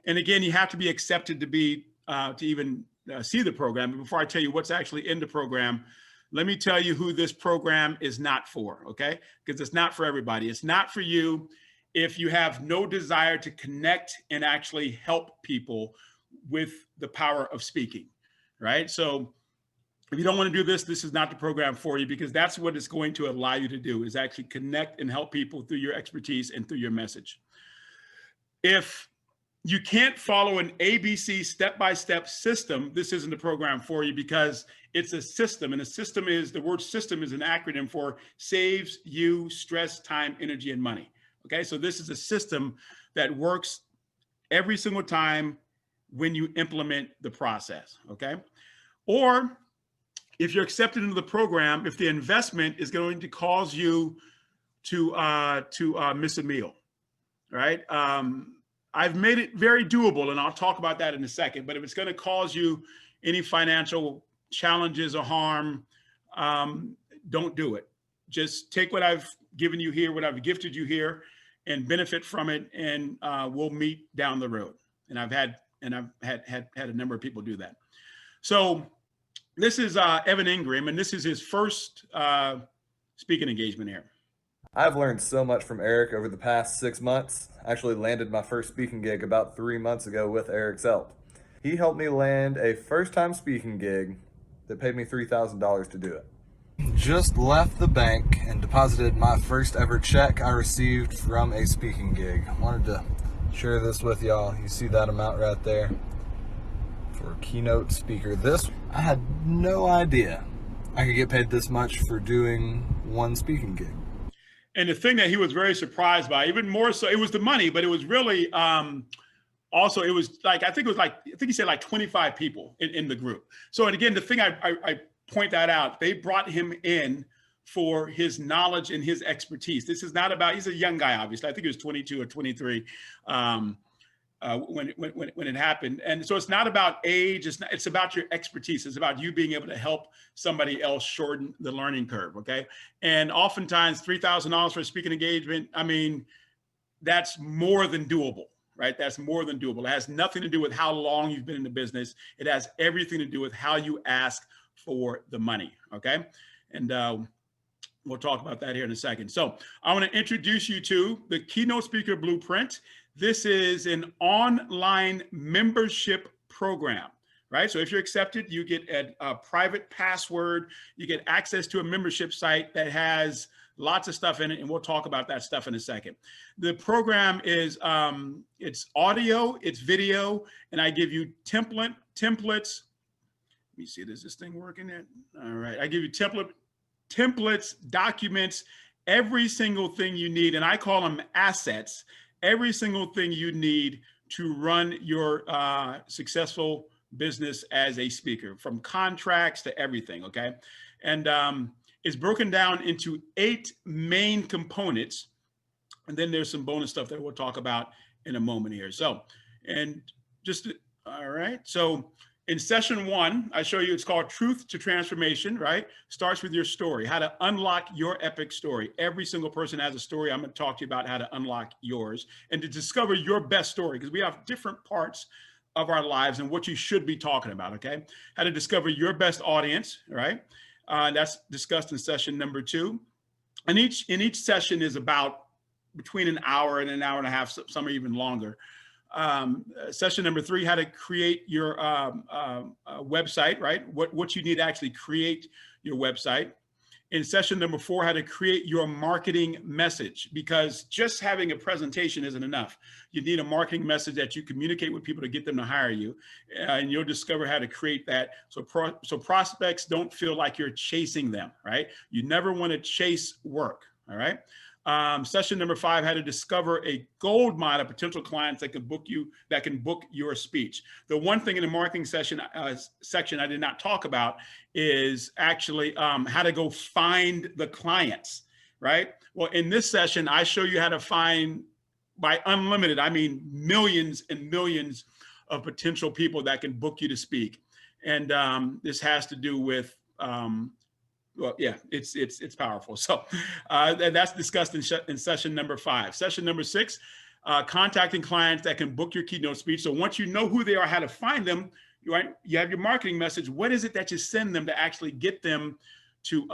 and again, you have to be accepted to be to even see the program. But before I tell you what's actually in the program, let me tell you who this program is not for, okay? Because it's not for everybody. It's not for you if you have no desire to connect and actually help people with the power of speaking, right? So if you don't want to do this, this is not the program for you, because that's what it's going to allow you to do, is actually connect and help people through your expertise and through your message. If you can't follow an ABC step-by-step system, this isn't the program for you, because it's a system. And a system is, the word system is an acronym for saves you stress, time, energy, and money. Okay, so this is a system that works every single time when you implement the process, okay? Or if you're accepted into the program, if the investment is going to cause you to miss a meal, right? I've made it very doable, and I'll talk about that in a second, but if it's going to cause you any financial challenges or harm, don't do it. Just take what I've given you here, what I've gifted you here, and benefit from it, and we'll meet down the road. And I've had a number of people do that. So this is Evan Ingram, and this is his first speaking engagement here. I've learned so much from Eric over the past 6 months. I actually landed my first speaking gig about 3 months ago with Eric's help. He helped me land a first-time speaking gig that paid me $3,000 to do it. Just left the bank and deposited my first ever check I received from a speaking gig. I wanted to share this with y'all. You see that amount right there for keynote speaker. This, I had no idea I could get paid this much for doing one speaking gig. And the thing that he was very surprised by, even more so, it was the money, but it was really also, it was like, I think he said like 25 people in the group. So, and again, the thing I point that out, they brought him in for his knowledge and his expertise. This is not about, he's a young guy, obviously. I think he was 22 or 23 when it happened. And so it's not about age, it's about your expertise. It's about you being able to help somebody else shorten the learning curve, okay? And oftentimes $3,000 for a speaking engagement, I mean, that's more than doable, right? That's more than doable. It has nothing to do with how long you've been in the business. It has everything to do with how you ask for the money, okay? And we'll talk about that here in a second. So I want to introduce you to the Keynote Speaker Blueprint. This is an online membership program, right? So if you're accepted, you get a private password, you get access to a membership site that has lots of stuff in it, and we'll talk about that stuff in a second. The program is, it's audio, it's video, and I give you templates. Let me see, does this thing working there? All right, I give you templates, documents, every single thing you need, and I call them assets, every single thing you need to run your successful business as a speaker, from contracts to everything, okay? And it's broken down into 8 main components, and then there's some bonus stuff that we'll talk about in a moment here. So, and just, all right, so in session 1, I show you, it's called Truth to Transformation, right? Starts with your story, how to unlock your epic story. Every single person has a story. I'm gonna talk to you about how to unlock yours and to discover your best story, because we have different parts of our lives and what you should be talking about, okay? How to discover your best audience, right? That's discussed in session number 2. And each session is about between an hour and a half, some are even longer. Session number 3, how to create your website, right? What you need to actually create your website. In session number 4, how to create your marketing message, because just having a presentation isn't enough. You need a marketing message that you communicate with people to get them to hire you, and you'll discover how to create that. So prospects don't feel like you're chasing them, right? You never want to chase work, all right? Session number 5, how to discover a gold mine of potential clients that can book you, that can book your speech. The one thing in the marketing section I did not talk about is actually how to go find the clients, right? Well, in this session, I show you how to find, by unlimited, I mean millions and millions of potential people that can book you to speak. And this has to do with well, yeah, it's powerful. So that's discussed in session number 5. Session number 6, contacting clients that can book your keynote speech. So once you know who they are, how to find them, right? You have your marketing message. What is it that you send them to actually get them to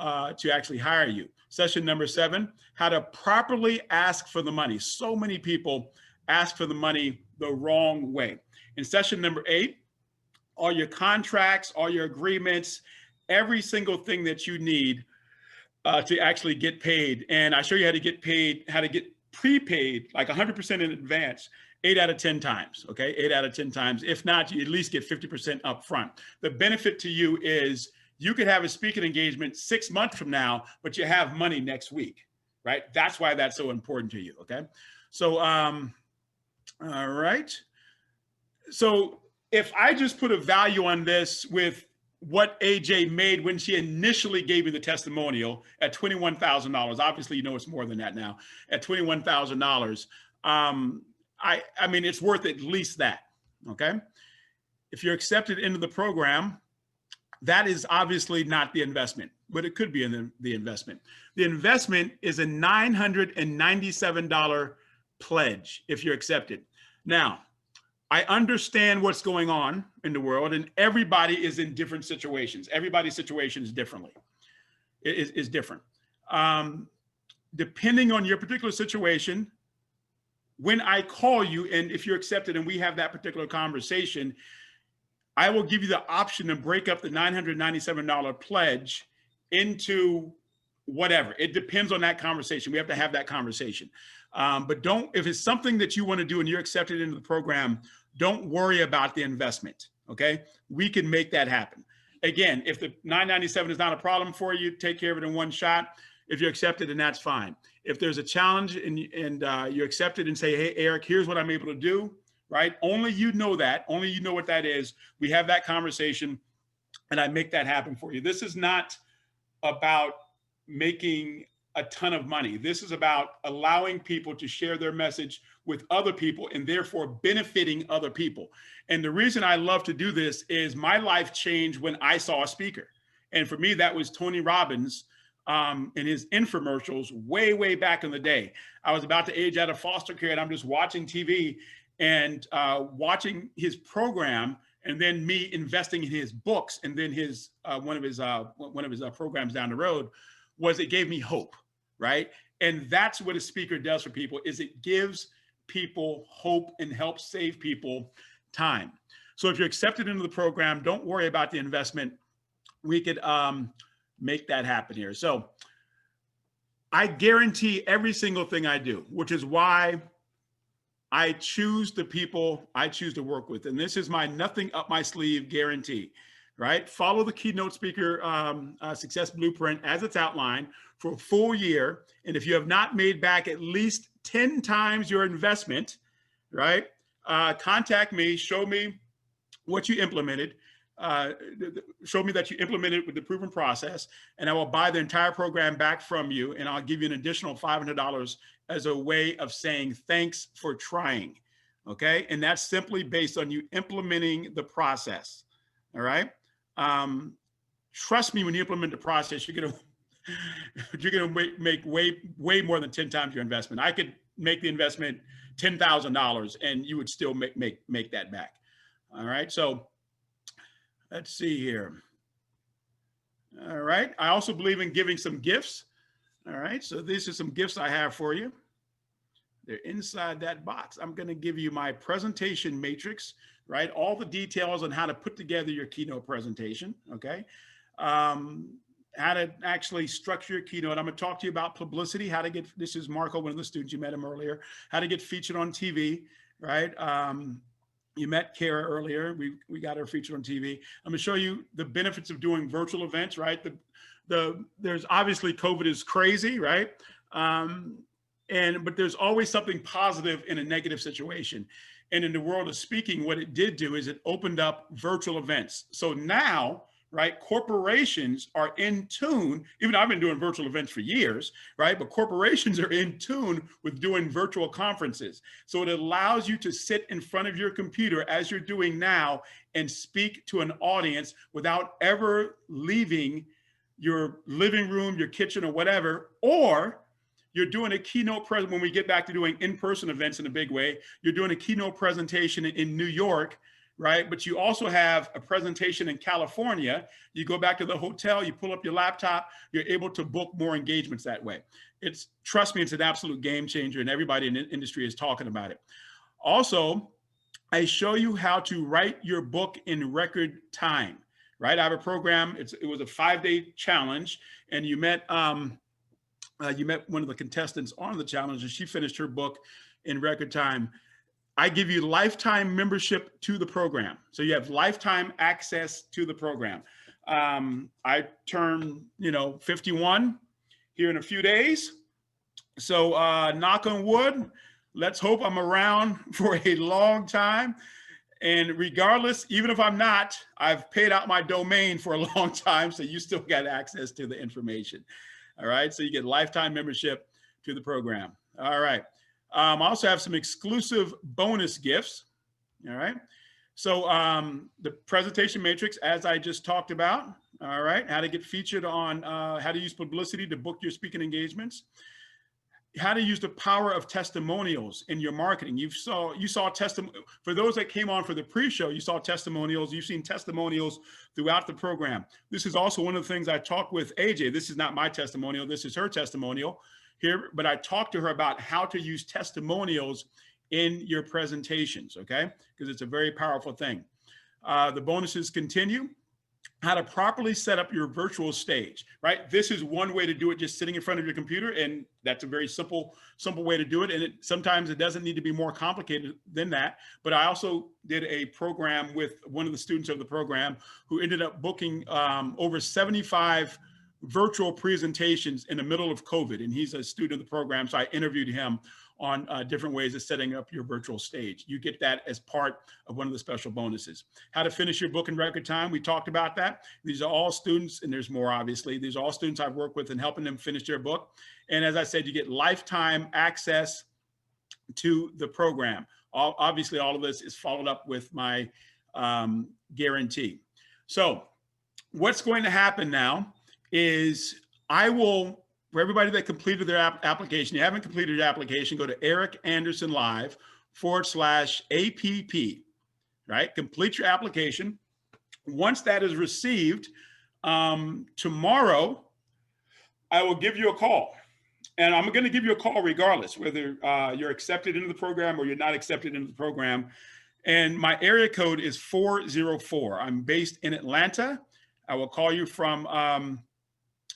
actually hire you? Session number 7, how to properly ask for the money. So many people ask for the money the wrong way. In session number 8, all your contracts, all your agreements, every single thing that you need to actually get paid. And I show you how to get paid, how to get prepaid, like 100% in advance, 8 out of 10 times, okay? 8 out of 10 times. If not, you at least get 50% up front. The benefit to you is you could have a speaking engagement 6 months from now, but you have money next week, right? That's why that's so important to you, okay? So, all right. So if I just put a value on this with what AJ made when she initially gave me the testimonial at $21,000, obviously, you know, it's more than that now, at $21,000, I mean, it's worth at least that, okay? If you're accepted into the program, that is obviously not the investment, but it could be in the investment. The investment is a $997 pledge if you're accepted. Now, I understand what's going on in the world, and everybody is in different situations. Everybody's situation is different. Depending on your particular situation, when I call you, and if you're accepted and we have that particular conversation, I will give you the option to break up the $997 pledge into whatever. It depends on that conversation. We have to have that conversation. But if it's something that you want to do and you're accepted into the program, don't worry about the investment, okay? We can make that happen. Again, if the $997 is not a problem for you, take care of it in one shot. If you're accepted, then that's fine. If there's a challenge and you're accepted and say, hey, Eric, here's what I'm able to do, right? Only you know that. Only you know what that is. We have that conversation, and I make that happen for you. This is not about making a ton of money. This is about allowing people to share their message with other people and therefore benefiting other people. And the reason I love to do this is my life changed when I saw a speaker. And for me, that was Tony Robbins in his infomercials way, way back in the day. I was about to age out of foster care, and I'm just watching TV and watching his program, and then me investing in his books, and then his one of his programs down the road it gave me hope, right? And that's what a speaker does for people, is it gives people hope and helps save people time. So if you're accepted into the program, don't worry about the investment. We could make that happen here. So I guarantee every single thing I do, which is why I choose the people I choose to work with. And this is my nothing up my sleeve guarantee, right? Follow the Keynote Speaker Success Blueprint as it's outlined for a full year. And if you have not made back at least 10 times your investment, right? Contact me, show me what you implemented. Show me that you implemented with the proven process, and I will buy the entire program back from you, and I'll give you an additional $500 as a way of saying thanks for trying, okay? And that's simply based on you implementing the process, all right? Trust me, when you implement the process, you're gonna make way more than 10 times your investment. I could make the investment $10,000 and you would still make that back, all right? So let's see here. All right. I also believe in giving some gifts. All right. So these are some gifts I have for you. They're inside that box. I'm going to give you my presentation matrix, right? All the details on how to put together your keynote presentation. Okay. How to actually structure your keynote. I'm going to talk to you about publicity, how to get, this is Marco, one of the students, you met him earlier, how to get featured on TV, right? You met Kara earlier. We got her featured on TV. I'm going to show you the benefits of doing virtual events, right? There's obviously COVID is crazy, right? But there's always something positive in a negative situation. And in the world of speaking, what it did do is it opened up virtual events. So now, right, corporations are in tune, even though I've been doing virtual events for years, right? But corporations are in tune with doing virtual conferences. So it allows you to sit in front of your computer as you're doing now and speak to an audience without ever leaving your living room, your kitchen, or whatever. Or you're doing a keynote present when we get back to doing in-person events in a big way. You're doing a keynote presentation in New York, right? But you also have a presentation in California. You go back to the hotel, you pull up your laptop, you're able to book more engagements that way. Trust me, it's an absolute game changer, and everybody in the industry is talking about it. Also, I show you how to write your book in record time, right? I have a program. It was a 5-day challenge, and you met one of the contestants on the challenge, and she finished her book in record time. I give you lifetime membership to the program. So you have lifetime access to the program. I turn, 51 here in a few days. So knock on wood, let's hope I'm around for a long time. And regardless, even if I'm not, I've paid out my domain for a long time. So you still got access to the information. All right. So you get lifetime membership to the program. All right. I also have some exclusive bonus gifts. All right. So the presentation matrix, as I just talked about. All right. How to get featured on how to use publicity to book your speaking engagements. How to use the power of testimonials in your marketing. You saw for those that came on for the pre-show, you saw testimonials. You've seen testimonials throughout the program. This is also one of the things I talked with AJ. This is not my testimonial. This is her testimonial here, but I talked to her about how to use testimonials in your presentations, okay? Because it's a very powerful thing. The bonuses continue. How to properly set up your virtual stage, right? This is one way to do it, just sitting in front of your computer, and that's a very simple way to do it. And sometimes it doesn't need to be more complicated than that. But I also did a program with one of the students of the program who ended up booking over 75 virtual presentations in the middle of COVID. And he's a student of the program, so I interviewed him on different ways of setting up your virtual stage. You get that as part of one of the special bonuses. How to finish your book in record time. We talked about that. These are all students, and there's more obviously. These are all students I've worked with in helping them finish their book. And as I said, you get lifetime access to the program. Obviously, all of this is followed up with my guarantee. So what's going to happen now is I will, for everybody that completed their application, you haven't completed your application, go to Eric Anderson Live /APP, right? Complete your application. Once that is received, tomorrow, I will give you a call. And I'm going to give you a call regardless, whether you're accepted into the program or you're not accepted into the program. And my area code is 404. I'm based in Atlanta. I will call you from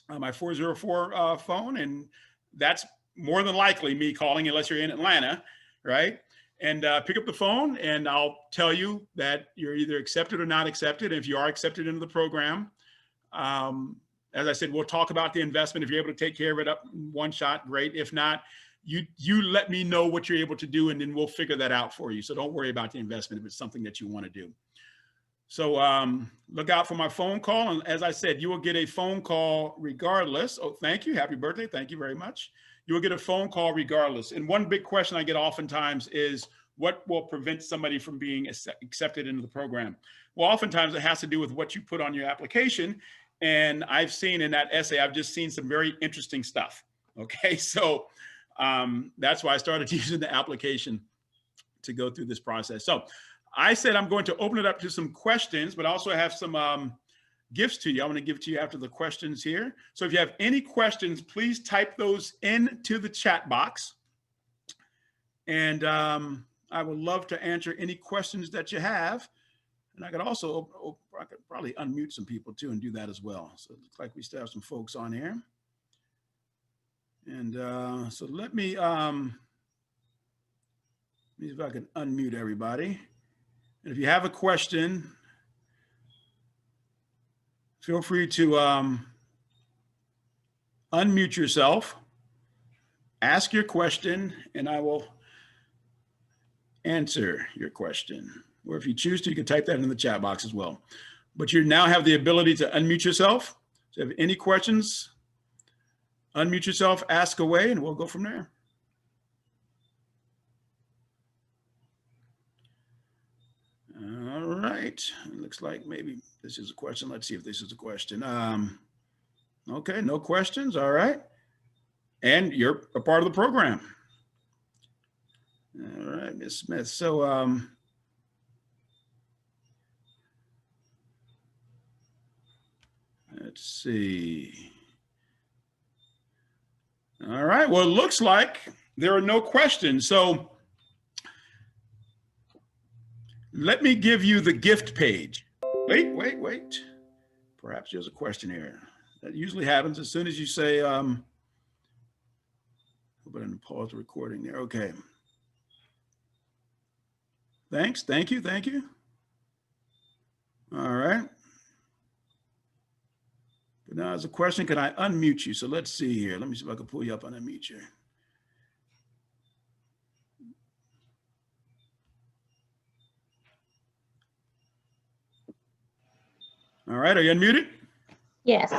my 404 phone, and that's more than likely me calling unless you're in Atlanta, right? And pick up the phone and I'll tell you that you're either accepted or not accepted. And if you are accepted into the program, as I said, we'll talk about the investment. If you're able to take care of it up in one shot, great. If not, you let me know what you're able to do, and then we'll figure that out for you. So don't worry about the investment if it's something that you want to do. So look out for my phone call. And as I said, you will get a phone call regardless. Oh, thank you. Happy birthday. Thank you very much. You will get a phone call regardless. And one big question I get oftentimes is, what will prevent somebody from being accepted into the program? Well, oftentimes it has to do with what you put on your application. And I've seen in that essay, I've just seen some very interesting stuff. Okay, so that's why I started using the application to go through this process. So I said I'm going to open it up to some questions, but I also have some gifts to you. I'm going to give to you after the questions here. So if you have any questions, please type those into the chat box. And I would love to answer any questions that you have. And I could also, I could probably unmute some people too and do that as well. So it looks like we still have some folks on here. And so let me see if I can unmute everybody. And if you have a question, feel free to unmute yourself, ask your question, and I will answer your question. Or if you choose to, you can type that in the chat box as well. But you now have the ability to unmute yourself. So if you have any questions, unmute yourself, ask away, and we'll go from there. All right, it looks like maybe this is a question. Let's see if this is a question. Okay, no questions, all right. And you're a part of the program. All right, Ms. Smith. So let's see. All right, well, it looks like there are no questions. So let me give you the gift page. Wait. Perhaps there's a question here. That usually happens as soon as you say, but I'm pause the recording there. Okay. Thanks. Thank you. All right. But now there's a question, can I unmute you? So let's see here. Let me see if I can pull you up and unmute you. All right, are you unmuted? Yes.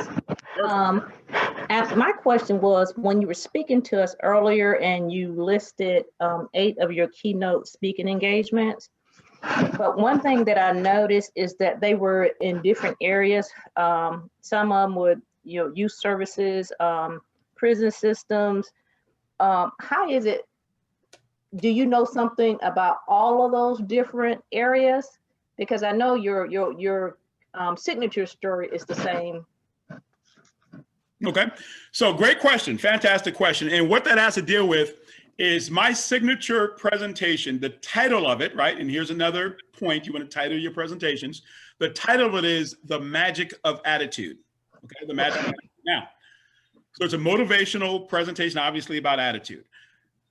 My question was, when you were speaking to us earlier and you listed 8 of your keynote speaking engagements, but one thing that I noticed is that they were in different areas. Some of them would, youth services, prison systems. How is it? Do you know something about all of those different areas? Because I know your signature story is the same. Okay, so great question, fantastic question. And what that has to deal with is my signature presentation, the title of it, right? And here's another point, you want to title your presentations. The title of it is The Magic of Attitude, okay? The Magic of Attitude. Now, so it's a motivational presentation, obviously about attitude.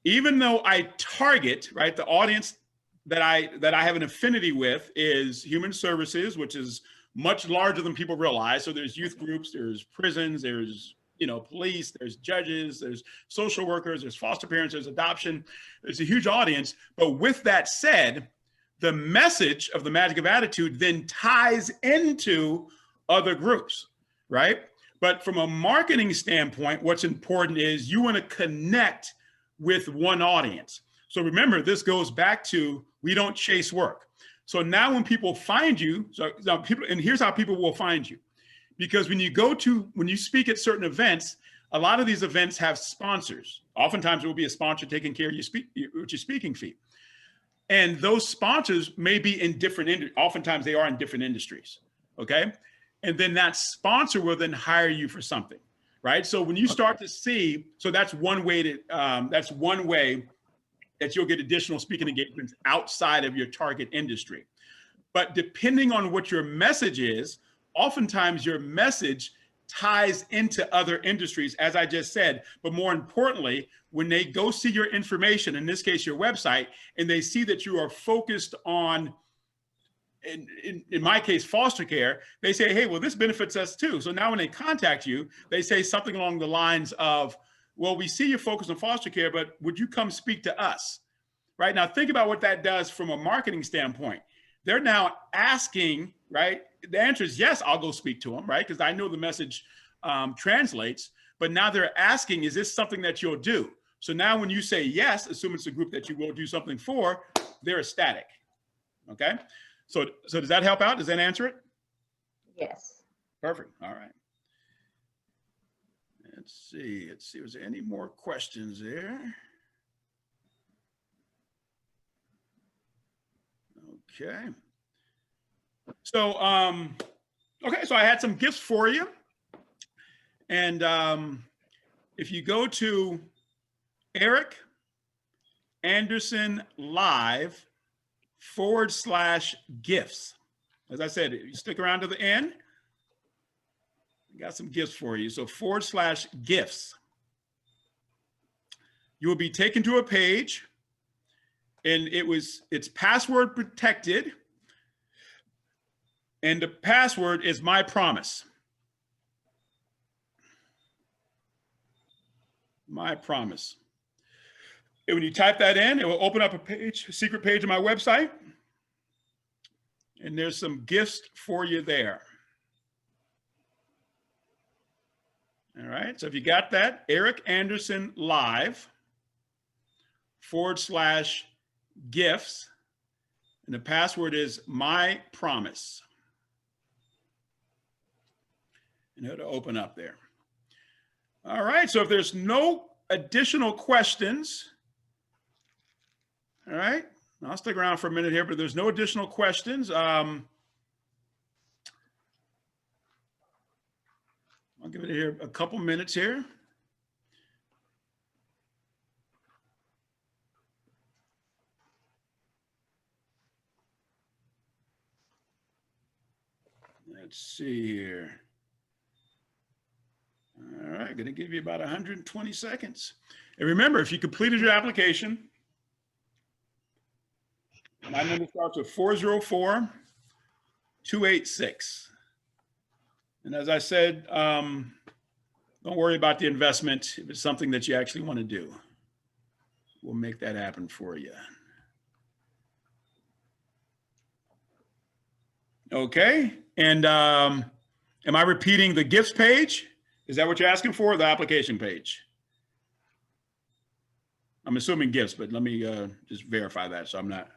Even though I target, right, the audience that I have an affinity with is human services, which is much larger than people realize. So there's youth groups, there's prisons, there's police, there's judges, there's social workers, there's foster parents, there's adoption. There's a huge audience. But with that said, the message of the Magic of Attitude then ties into other groups, right? But from a marketing standpoint, what's important is you want to connect with one audience. So remember, this goes back to, we don't chase work. So now when people find you, and here's how people will find you. Because when you speak at certain events, a lot of these events have sponsors. Oftentimes it will be a sponsor taking care of your speaking fee. And those sponsors may be in oftentimes they are in different industries, okay? And then that sponsor will then hire you for something, right? So when you start to see, so that's one way that you'll get additional speaking engagements outside of your target industry. But depending on what your message is, oftentimes your message ties into other industries, as I just said. But more importantly, when they go see your information, in this case, your website, and they see that you are focused on, in my case, foster care, they say, hey, well, this benefits us too. So now when they contact you, they say something along the lines of, well, we see you're focused on foster care, but would you come speak to us? Right now, think about what that does from a marketing standpoint. They're now asking, right? The answer is yes, I'll go speak to them, right? Because I know the message translates, but now they're asking, is this something that you'll do? So now when you say yes, assume it's a group that you will do something for, they're ecstatic, okay? So does that help out? Does that answer it? Yes. Perfect, all right. Let's see, was there any more questions there? Okay. So, okay, so I had some gifts for you. And if you go to Eric Anderson Live/gifts, as I said, you stick around to the end, I got some gifts for you. So /gifts. You will be taken to a page, and it's password protected. And the password is my promise. My promise. And when you type that in, it will open up a secret page on my website. And there's some gifts for you there. All right, so if you got that, Eric Anderson Live /gifts, and the password is my promise. And it'll open up there. All right, so if there's no additional questions, all right, I'll stick around for a minute here, but there's no additional questions. I'll give it here a couple minutes here. Let's see here. All right, going to give you about 120 seconds. And remember, if you completed your application, my number starts with 404-286. And as I said, don't worry about the investment. If it's something that you actually want to do, we'll make that happen for you. Okay, and am I repeating the gifts page? Is that what you're asking for, the application page? I'm assuming gifts, but let me just verify that so I'm not.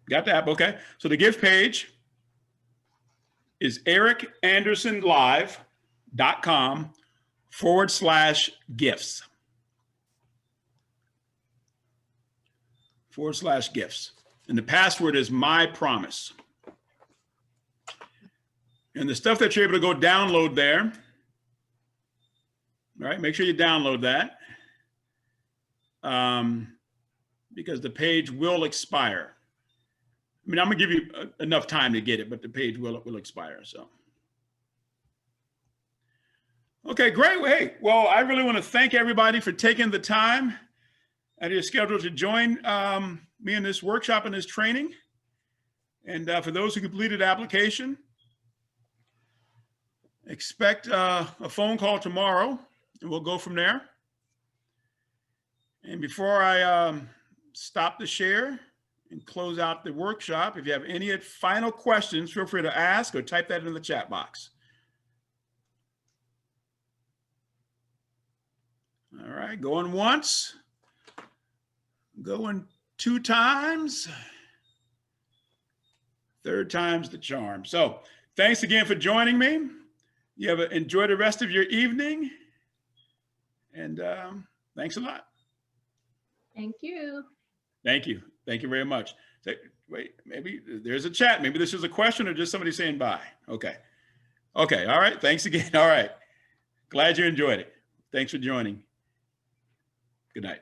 Got the app, okay. So the gift page is ericandersonlive.com/gifts. /gifts. And the password is my promise. And the stuff that you're able to go download there, all right, make sure you download that because the page will expire. I mean, I'm gonna give you enough time to get it, but the page will expire, so. Okay, great. Hey, well, I really want to thank everybody for taking the time out of your schedule to join me in this workshop and this training. And for those who completed application, expect a phone call tomorrow and we'll go from there. And before I stop the share and close out the workshop, if you have any final questions, feel free to ask or type that in the chat box. All right, going once, going 2 times, 3rd time's the charm. So thanks again for joining me. You have enjoy the rest of your evening. And thanks a lot. Thank you. Thank you. Thank you very much. Wait, maybe there's a chat. Maybe this is a question or just somebody saying bye. Okay. Okay. All right. Thanks again. All right. Glad you enjoyed it. Thanks for joining. Good night.